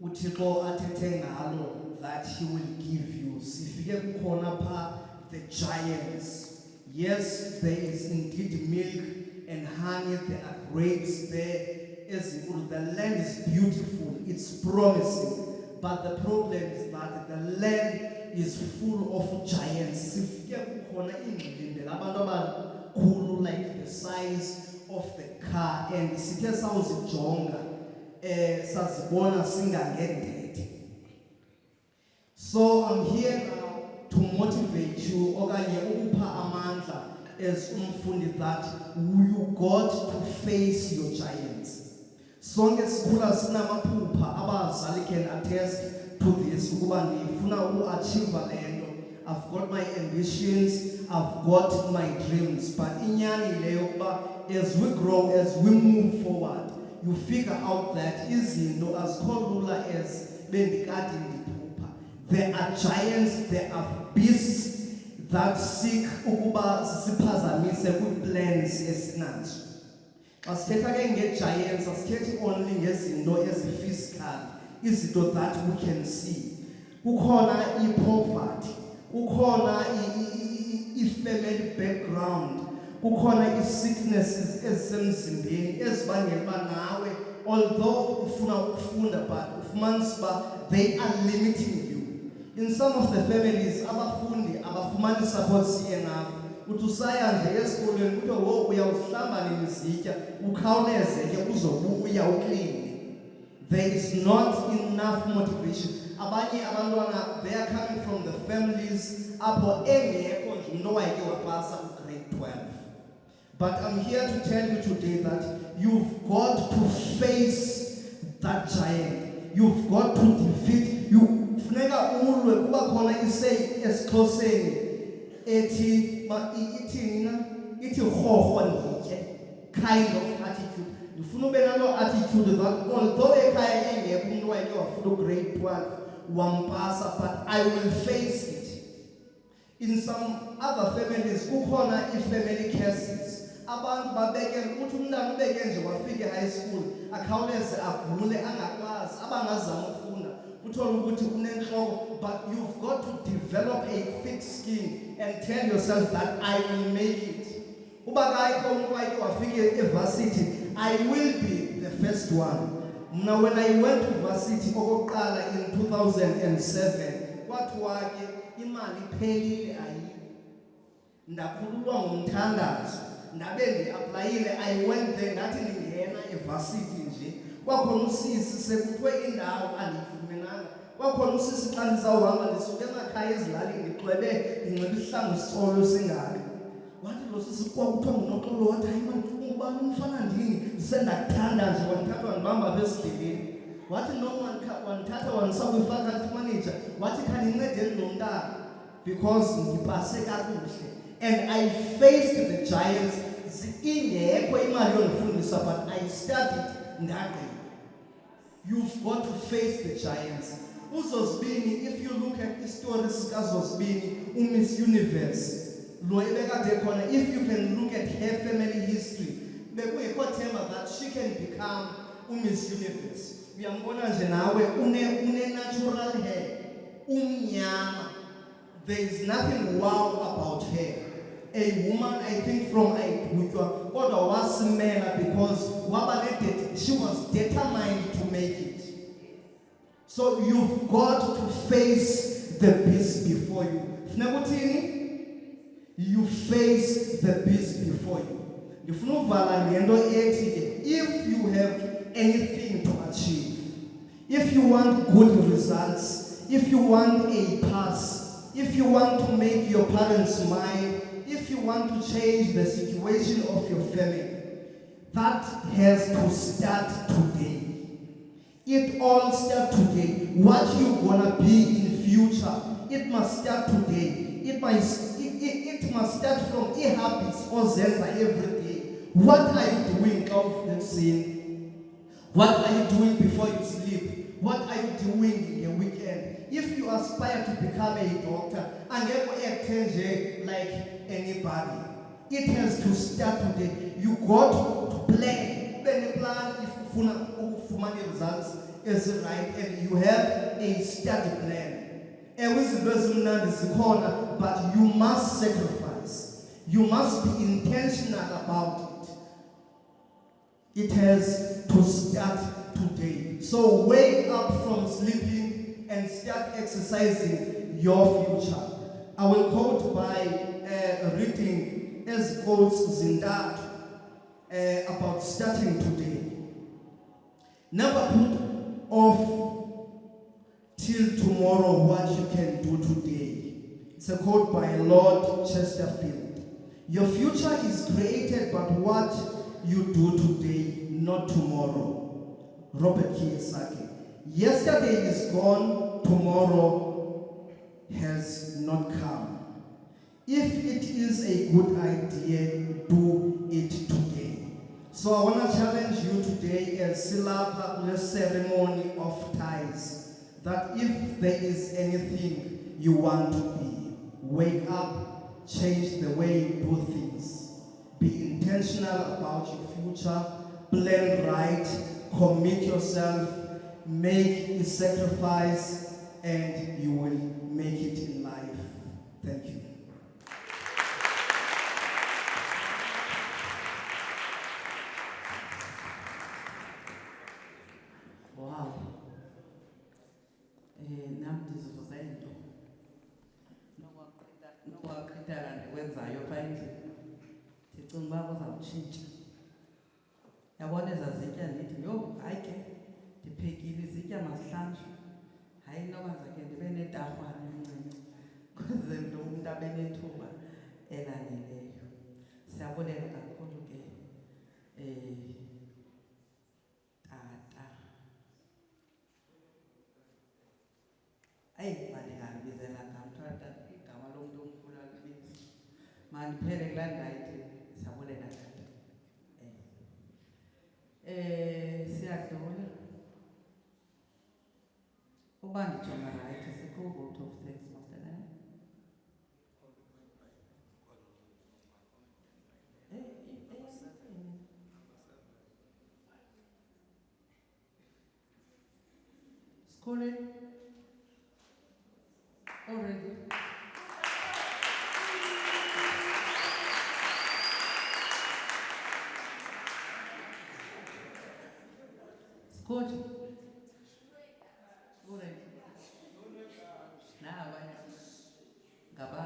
Speaker 7: uThixo athethe ngalo that he will give you. Sifike kukhona phaa the giants. Yes, there is indeed milk and honey, there are grapes there. The land is beautiful, it's promising. But the problem is that the land is full of giants. Sifike kukhona ingqindi labantu abakhulu like the size of the car, and sithe sawuzijonga sazibona singangendedi. So I'm here now to motivate you okanye ukupha amandla as umfundi that you got to face your giants. Sonke sikhula sinamaphupha, abazali can attest to this ukuba ndifuna uachieve lento. I've got my ambitions, I've got my dreams, but inyani leyo kuba as we grow, as we move forward, you figure out that izinto azikho lula as bendikade ndiphupha. There are giants, there are beasts that seek ukuba sisiphazamise kwi-plans esinazo. Xa sithetha ke nge-giants, asithethi only ngezinto ezi-physical, izinto that we can see. Kukhona i-poverty, kukhona i-family background, kukhona i-sicknesses ezisemzimbeni ezibangela uba nawe, although ufuna ukufunda, but ufumanisa uba they are limiting you. In some of the families, abafundi abafumani support enough. Uthi usaya nje esikolweni kuthiwa wo uyawuhlamba nemizitya ukhawuleze ke uzobuya ukline. There is not enough motivation. Abanye abantwana, they are coming from the families apho engekho nje umuntu owayeke wapasa grade 12. But I'm here to tell you today that you've got to face that giant. You've got to defeat. Funeka ulwe kuba khona isay esiXhoseni ethi ithi rhorho nditye kind of attitude. Ndifuna ube nalo attitude that although ekhaya engekho umuntu wayeke wafunda grade 12 wampasa, but I will face it. In some other families kukhona i-family cases. Abantu babeke ukuthi umntana ubeke nje wafika high school akhawuleze agule angakwazi abangazama ukufunda uthola ukuthi unenhloko, but you've got to develop a thick skin and tell yourself that I will make it. Uba kayikho umuntu wayeke wafika evarsity, I will be the first one. Now when I went to varsity okokuqala in 2007, kwathiwa ke imali iphelile ayikho. Ndakhululwa ngomthandazo, ndabe ndi-aplayile, I went there, ngathi ndingena evarsity nje. Kwakhona usisi sekuthiwe indawo andiyifumenanga. Kwakhona usisi xa ndizawuhamba ndisuke emakhaya ezilalini ndixwebe ndinxiba isihlangu sicolo singaka. Wathi lo sisi kwakuthiwa nguNoxolo, wathi hayi mani ungubani umfana ndini ndisendakuthanda nje, wandithatha wandibamba apha esidilini. Wathi no wandithatha wandisa kwi-faculty manager, wathi khandincedeni lo mntana because ndipase kakuhle. And I faced the giants. Ingekho imali yondifundisa, but I studied ngaqina. You've got to face the giants. UZosibini, if you look at the stories kaZosibini, Miss Universe, lo ebekade khona, if you can look at her family history, bekungekho themba that she can become Miss Universe. Uyambona nje nawe une-natural hair, umnyama. There is nothing wow about her. A woman, I think from Ayibutywa, kodwa wasimela because she was determined to make it. So you've got to face the beast before you. You face the beast before you. If you have anything to achieve, if you want good results, if you want a pass, if you want to make your parents smile, if you want to change the situation of your family, that has to start today. It all starts today. What you're gonna be in future, it must start today. It must start from habits or zenza every day. What are you doing of the sin? What are you doing before you sleep? What are you doing in the weekend? If you aspire to become a doctor, and then like anybody, it has to start today. You got to plan. Then plan if you want results is right, and you have a study plan. But you must sacrifice. You must be intentional about it. It has to start today. So wake up from sleeping and start exercising your future. I will quote by reading as quotes Zindat about starting today. Never put off till tomorrow what you can do today. It's a quote by Lord Chesterfield. Your future is created by what you do today, not tomorrow. Robert Kiyosaki. Yesterday is gone, tomorrow has not come. If it is a good idea, do it today. So I want to challenge you today as Silapa ceremony of ties, that if there is anything you want to be, wake up, change the way you do things. Be intentional about your future, plan right, commit yourself, make a sacrifice, and you will make it in life. Thank you.
Speaker 3: Wow. Nam ndizivuzento. Nokwaqhithana ndikwenzayo phaa endlini. Ndicinga uba kuzawutshintsha. Yabona ezaa zitya ndithi, yho, hayi ke, ndiphekile izitya mazihlanjwe. Hayi noba ndizakhe ndibe netarhwana emncinci. Kuze umntu abe nethuba elaneleyo. Siyabulela kakhulu ke. Tata. Ayi, mandingabizela ngamtata igama lomntu omkhulu alibizi. Mandiphele kulaa ndayithi siyabulela tata. Siyadlula. Uba ndijonga rayithi sikho vote of thanks, Master Nene. Schooling already. Schooling already. Now I am Gaba.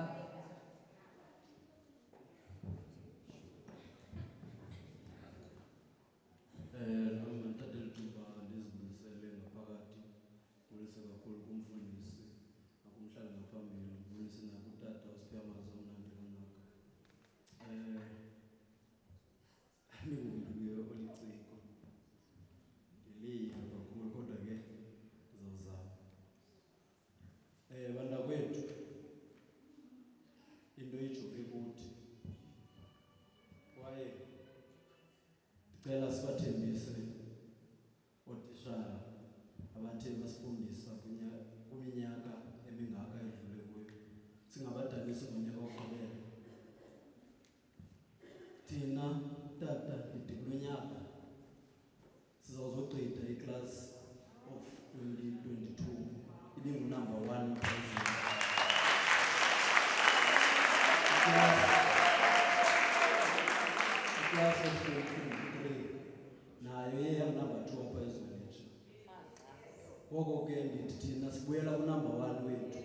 Speaker 8: Cela sibathembise otishara abathe basifundisa kwiminyaka emingaka edlule kuyo. Singabadanisi ngonyaka oqhubeka. Thina tata ndithi kulo nyaka sizawuzogqitha iclass of 2022 ibingunumber 1 president. Class of 2023 nayo number 2 apha ezolitsha. Ngoko ke ndithi thina sibuyela kunumber 1 wethu.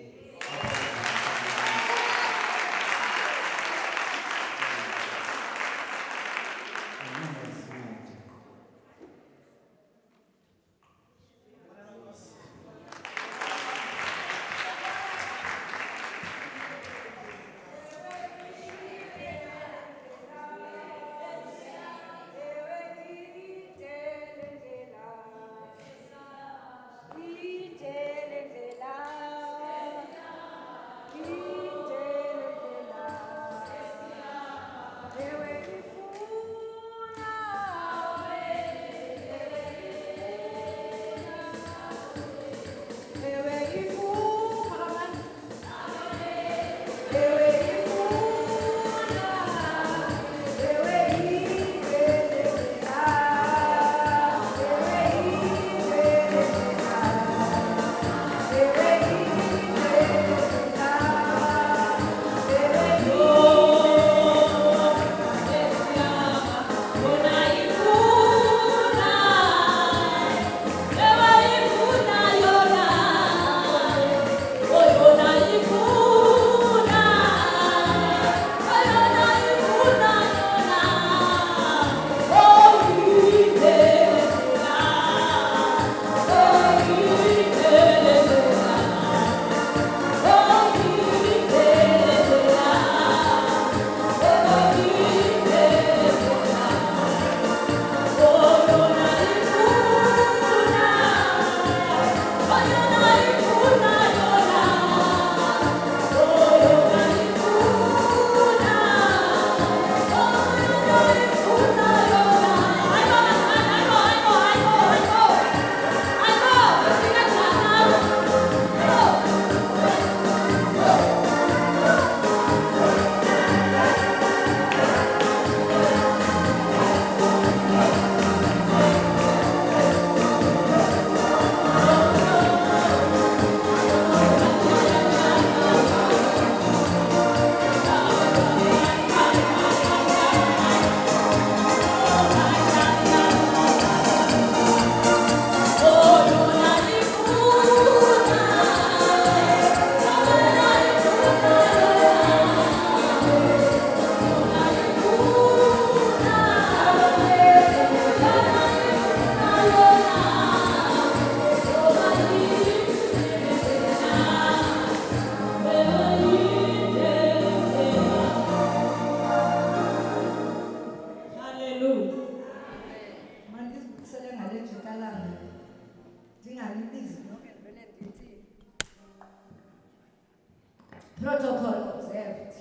Speaker 9: Protocol observed.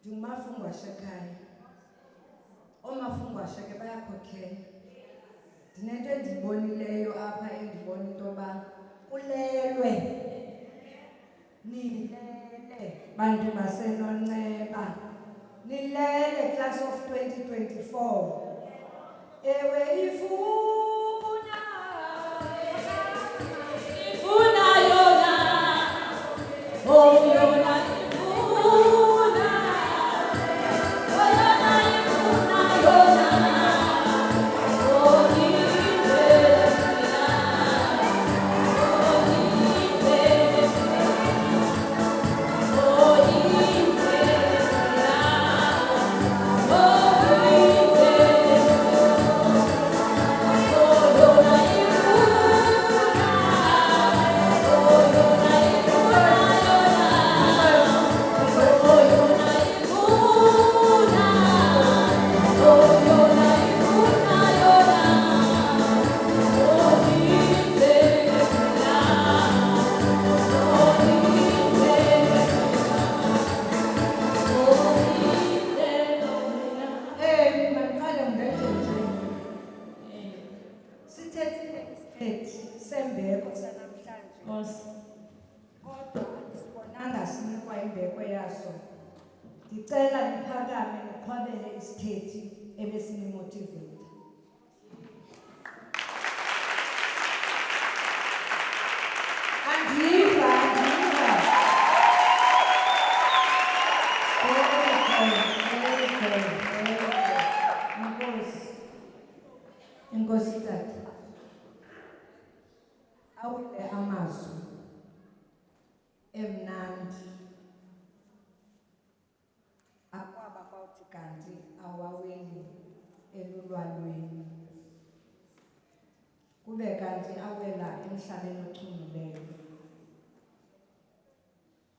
Speaker 9: Ndingumafungu washekayo. Oomafungu washeke bayakhokhela. Ndinento endiyibonileyo apha endibona into yoba kulelwe. Nilele bantu baseNonceba. Nilele class of 2024. Ewe ifuna yona. Oh yona ifuna. Oh yona ifuna yona. Oh Ndicela niphakame niqhwabele isithethi ebesinimotivate. Andiva. Inkosi tata. Awule amazwi emnandi. Akwaba kwawuthi kanti awaweli elulwanweni. Kube kanti awela emhlabeni ochungileyo.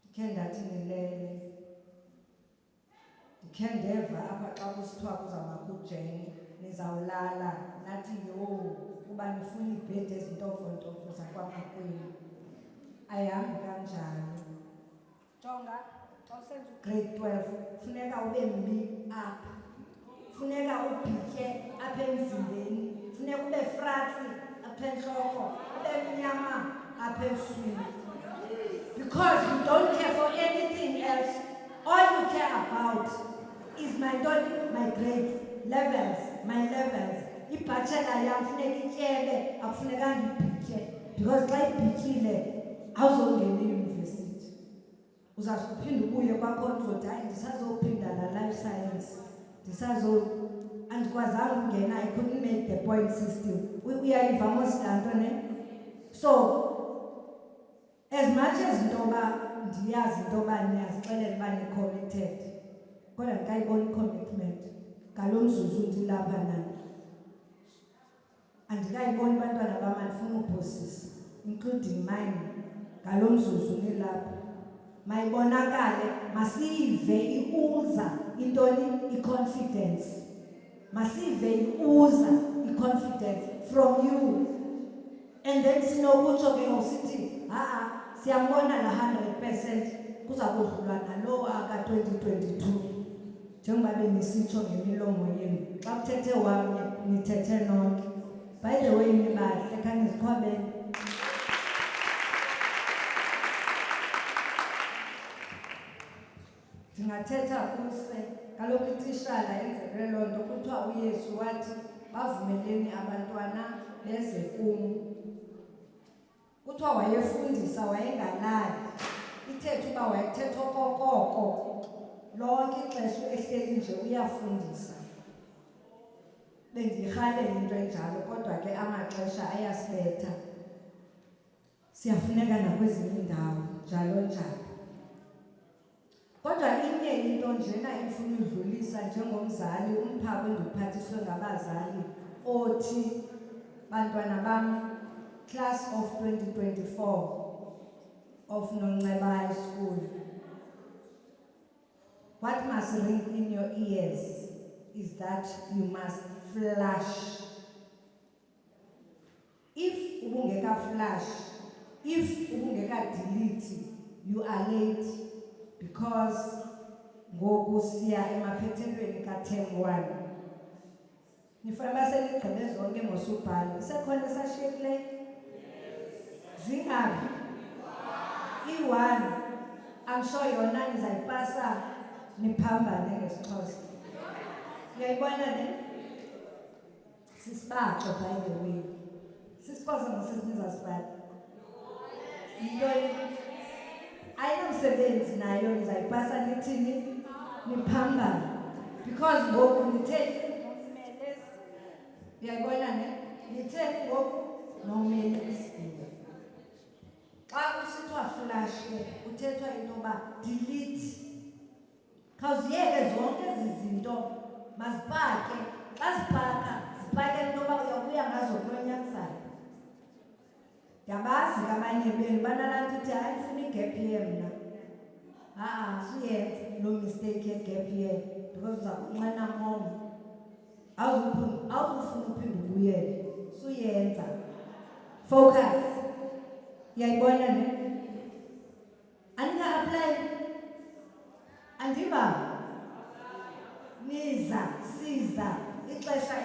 Speaker 9: Ndikhe ndathi nilele. Ndikhe ndeva apha xa kusithiwa kuzawubakho ujeni nizawulala nathi yo kuba nifuna iibhedi ezintofontofo zakwamakwenu. Ayihambi kanjalo. Jonga. Grade 12, funeka ube mbi apha. Funeka ubhitye apha emzimbeni. Funeka ube fratsi apha entloko. Ube mnyama apha ebusweni. Because you don't care for anything else. All you care about is my grades, levels, my levels. Ibachelor yam funeka ityebe, akufunekanga ibhitye. Because xa ibhityile, awuzongena eyunivesithi. Uzawuphinda ubuye kwakhona uzothi hayi ndisazophinda la life science. Andikwazanga ukungena, I couldn't make the point system. Uyayiva mos laa nto ne? So, as much as ntoba ndiyazi intoba niyazixelela uba ni-committed, kodwa ndikayibona i-commitment. Ngalo mzuzu ndilapha nani. Andikayiboni bantwana bam andifuna uphosisa, including mine. Ngalo mzuzu nilapha. Mayibonakale, masive iuza intoni i-confidence. Masive iuza i-confidence from you. And then sinokutsho ke ngosithi, siyambona la 100% kuza kudlulwa nalo aka-2022. Njengoba benisitsho ngemilomo yenu. Xa kuthethe wamnye, nithethe nonke. By the way, nibahle khaniziqhwabele. Ndingathetha kuse kaloku itishala yenzelwe loo nto kuthiwa uYesu wathi bavumeleni abantwana beze kum. Kuthiwa wayefundisa wayengalali. Ithetha uba wayethetha okokoko. Lonke ixesha ehleli nje uyafundisa. Bendiyirhalela into enjalo kodwa ke amaxesha ayasibetha. Siyafuneka nakwezinye iindawo njalo njalo. Kodwa inye into njena ifuna udlulisa njengomzali umphako endiphathiswe ngabazali othi bantwana bam class of 2024 of Nonceba High School. What must ring in your ears is that you must flash. If ubungeka flash, if ungeka delete, you are late because ngoku siya emaphethelweni ka-term 1. Nifuna seligqibe zonke ngosubhalo. Isekhona esashiyekileyo? Zingaphi? I-1. I'm sure yona nizayipasa niphambane ngesiXhosa. Uyayibona ne? Sisibaxo by the way. Sisixhosa ngosisibiza sibali. Yintoni? Ayinamsebenzi nayo nizayipasa nithini? Niphambane. Because ngoku nithe uyayibona ne? Nithe ngoku nomele isibili. Xa kusithiwa flash kuthethwa into yoba delete. Khawuziyeke zonke ezi zinto mazipake. Xa zipaka zipake into yoba uyabuya ngazo kulonyakisayo. Yabazi kabanye benu banalaa nto ithi hayi ndifuna i-gap year mna. Suyenza loo mistake ye-gap year because uza kunxana momo. Awuzufuna uphinde ubuyele. Suyenza. Focus. Uyayibona ne? Anika-apply. Andiva? Siza. Ixesha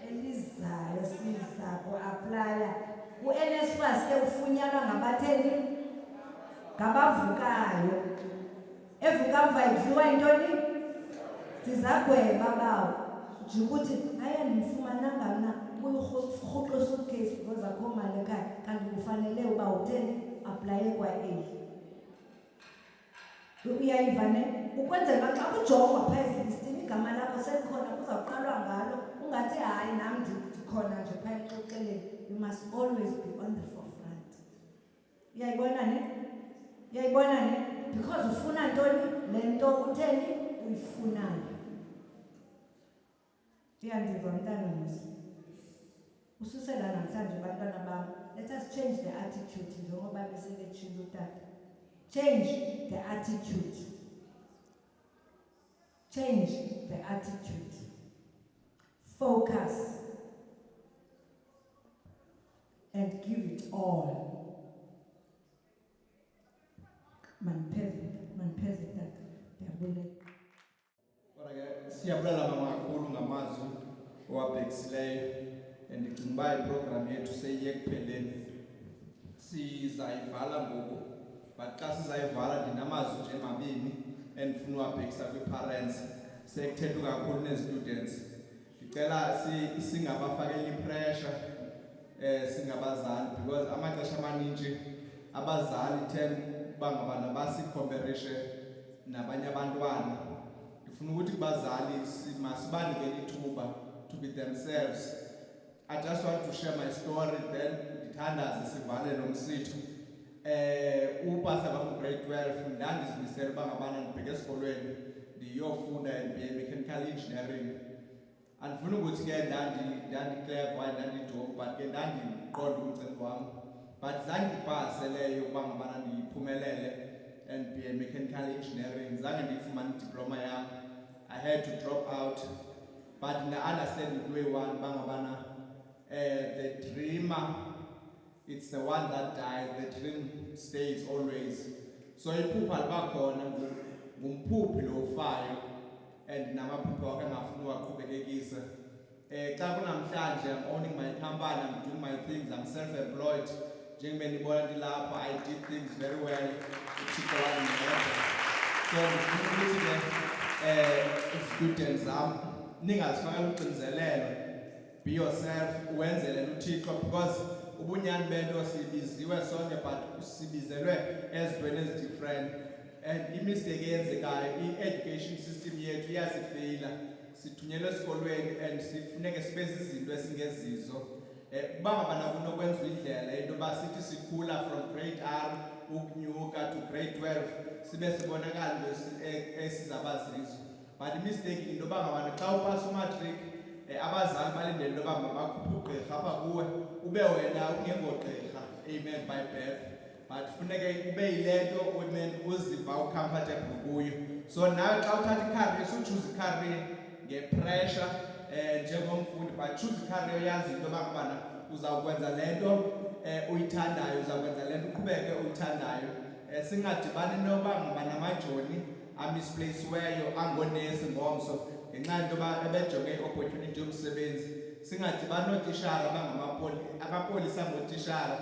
Speaker 9: elizayo siza ku-aplya. U-NSFAS ke ufunyanwa ngabatheni? Ngabavukayo. Evuka mva idliwa yintoni? Ndizagweba bawo. Nje ukuthi hayi ndimfumananga mna uyurhuqisa suitcase because akho mali ekhaya kanti kufanele uba utheni aplaye kwa-A. Uyayiva ne? Ukwenzela xa kujongwa phaa ezilistini igama lakho selikhona kuzawuqalwa ngalo. Ungathi hayi nam ndikhona nje phaa exoxeleni. You must always be on the forefront. Uyayibona ne? Uyayibona ne? Because ufuna ntoni? Le nto utheni uyifunayo. Uyandiva mntana musi. Ususela namhlanje bantwana bam. Let us change the attitude njengoba beseletshilo utata. Change the attitude. Change the attitude. Focus. And give it all. Manipeze tata. Yabule.
Speaker 2: Siyabulala mamakhulu ngamazwi owabhekisileyo ndicinga uba iprogram yethu seyiyekupheleni. Sizayivala ngoku but xa sizayivala ndinamazwi nje mabini endifuna uwabhekisa kwi-parents sekuthethwa kakhulu nee-students. Ndicela singabafakeli pressure singabazali because amaxesha amaninji abazali tend uba ngabana basikhomperishe nabanye abantwana. Ndifuna ukuthi kubazali masibanikele ithuba to be themselves. I just want to share my story then ndithandaze sivale lo msitho. Upasa bam grade 12 ndandizimisela uba ngabana ndibheke esikolweni ndiyofunda MBA mechanical engineering. Andifuna ukuthi ke ndandiclever ndandijob but ke ndandiqonda umcimbi wam. But zange ndipase leyo uba ngabana ndiyiphumelele MBA mechanical engineering. Zange ndiyifumane idiploma yam. I had to drop out. But I understand the way one bangabana the dreamer, it's the one that died. The dream stays always. So iphupha libakhona ngumphuphi lo ufayo and namaphupho wakhe angafuni uwaqhubekekisa. Xa kunamhlanje I'm owning my company, I'm doing my things, I'm self-employed. Njengoba nibona ndilapha, I did things very well. So ndifuna students ningazifakela uxinzelelo. Be yourself, wenzele uThixo because ubunyani bento sibiziwe sonke but sibizelwe ezintweni ezidifferent. And imistake eyenzekayo i-education system yethu iyasifeyila. Sithunyelwe esikolweni and sifuneke sibe zizinto esingezizo. Uba ngabana kunokwenziwa indlela into yoba sithi sikhula from grade R ukunyuka to grade 12 sibe sibonakala esizabazizo. But imistake into yoba ngabana xa upasa umatric abazali balindele into yoba mabakhuphe ugqirha apha kuwe ube wena ungengogqirha, amen, by birth. But funeke ube yile nto women uziva ucomfortable kuyo. So nawe xa uthatha icareer, usuchoose icareer ngepressure njengomfundi, but choose icareer yazi into bakubana uzawukwenza lento uyithandayo, uzawukwenza lento uqhubeke uyithandayo. Singadibani noba ngabana amajoni amisplaced-weyo angonesi ngomso ngenxa into yoba ebejonge i-opportunity yomsebenzi. Singadibani nootishara amapolisa ngotishara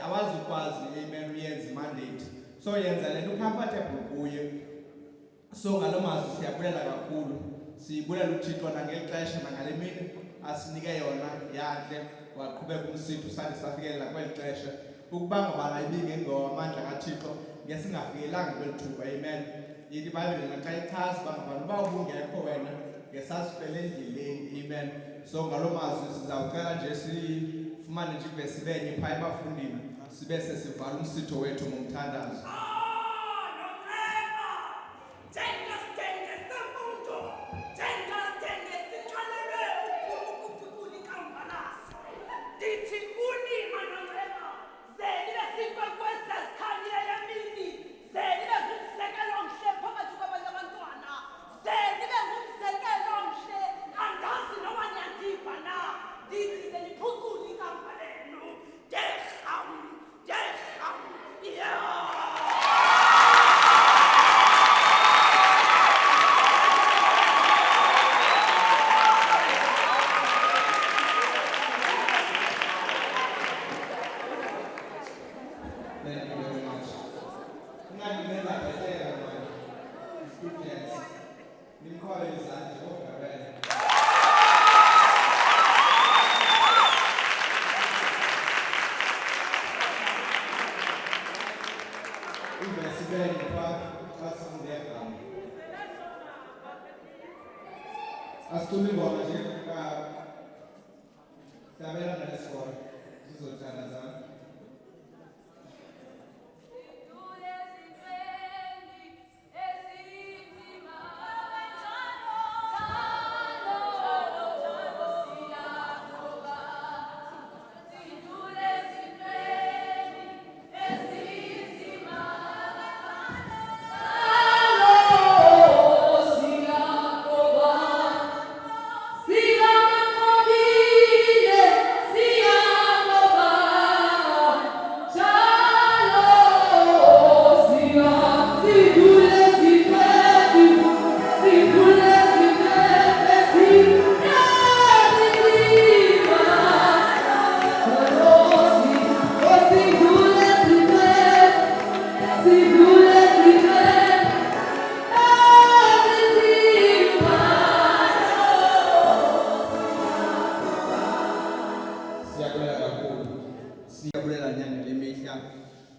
Speaker 2: awazukwazi amen uyenza imandate, so yenza lento comfortable kuye. So ngaloo mazwi siyabulela kakhulu, siyibulela uThixo nangeli xesha nangale mini asinike yona yakhe waqhubeka umsitho sade safikelela kweli xesha. Ukuba ngabana ibingengamandla kaThixo ngesingafikelanga kweli thuba, amen. Yithi iBhayibhile naxa ichaza uba ngabana uba ubungekho wena ngesasifele endleleni, amen. So ngaloo mazwi sizawucela nje sifumane nje ivesi benye phaa ebafundini sibe sesivala umsitho wethu ngomthandazo.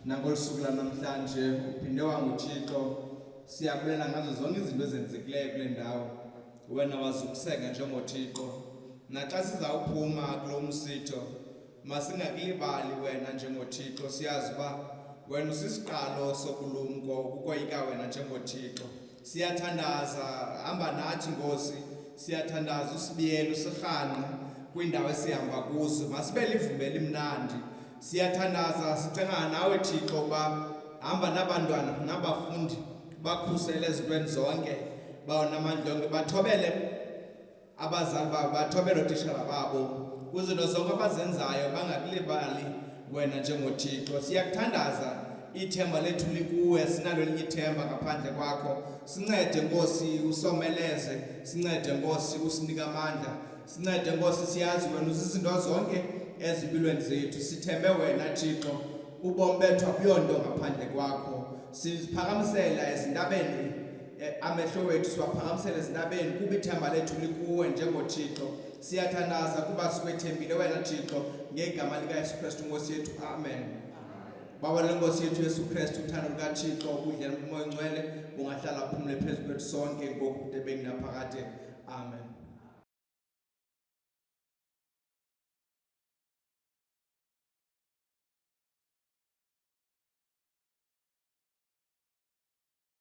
Speaker 2: Nangolusuku namhlanje uphinde wanguThixo, siyabulela ngazo zonke izinto ezenzekileyo kule ndawo. Wena wazukuseka njengoThixo, naxa sizawuphuma kulo msitho masingakulibali wena njengoThixo. Siyazi uba wena usisiqalo sobulumko, ukukoyika wena njengoThixo. Siyathandaza, hamba nathi Nkosi, siyathandaza usibiyele usirhane kwiindawo esihamba kuzo, masibe livumbe elimnandi. Siyathandaza sicengana nawe Thixo uba hamba nabantwana nabafundi bakhusele ezintweni zonke, bawonamandla onke, bathobele abazali babo, bathobele ootishara babo kwizinto zonke abazenzayo, bangakulibali wena njengoThixo. Siyakuthandaza, ithemba lethu likuwe, sinalo elinye ithemba ngaphandle kwakho. Sincede Nkosi usomeleze, sincede Nkosi usinike amandla, sincede Nkosi siyazi wena uzizinto zonke ezimpilweni zethu. Sithembe wena Thixo, ubomi bethu abuyonto ngaphandle kwakho. Siziphakamisela ezintabeni, amehlo wethu siwaphakamisela ezintabeni kuba ithemba lethu likuwe njengoThixo. Siyathandaza kuba sikwethembile wena Thixo, ngegama likaYesu Kristu Nkosi yethu, amen. Baba lenkosi yethu Yesu Kristu, uthando lukaThixo, ubudlelwane bomoya ongcwele bungahlala buphumle phezu kwethu sonke ngoku kude beni naphakade, amen.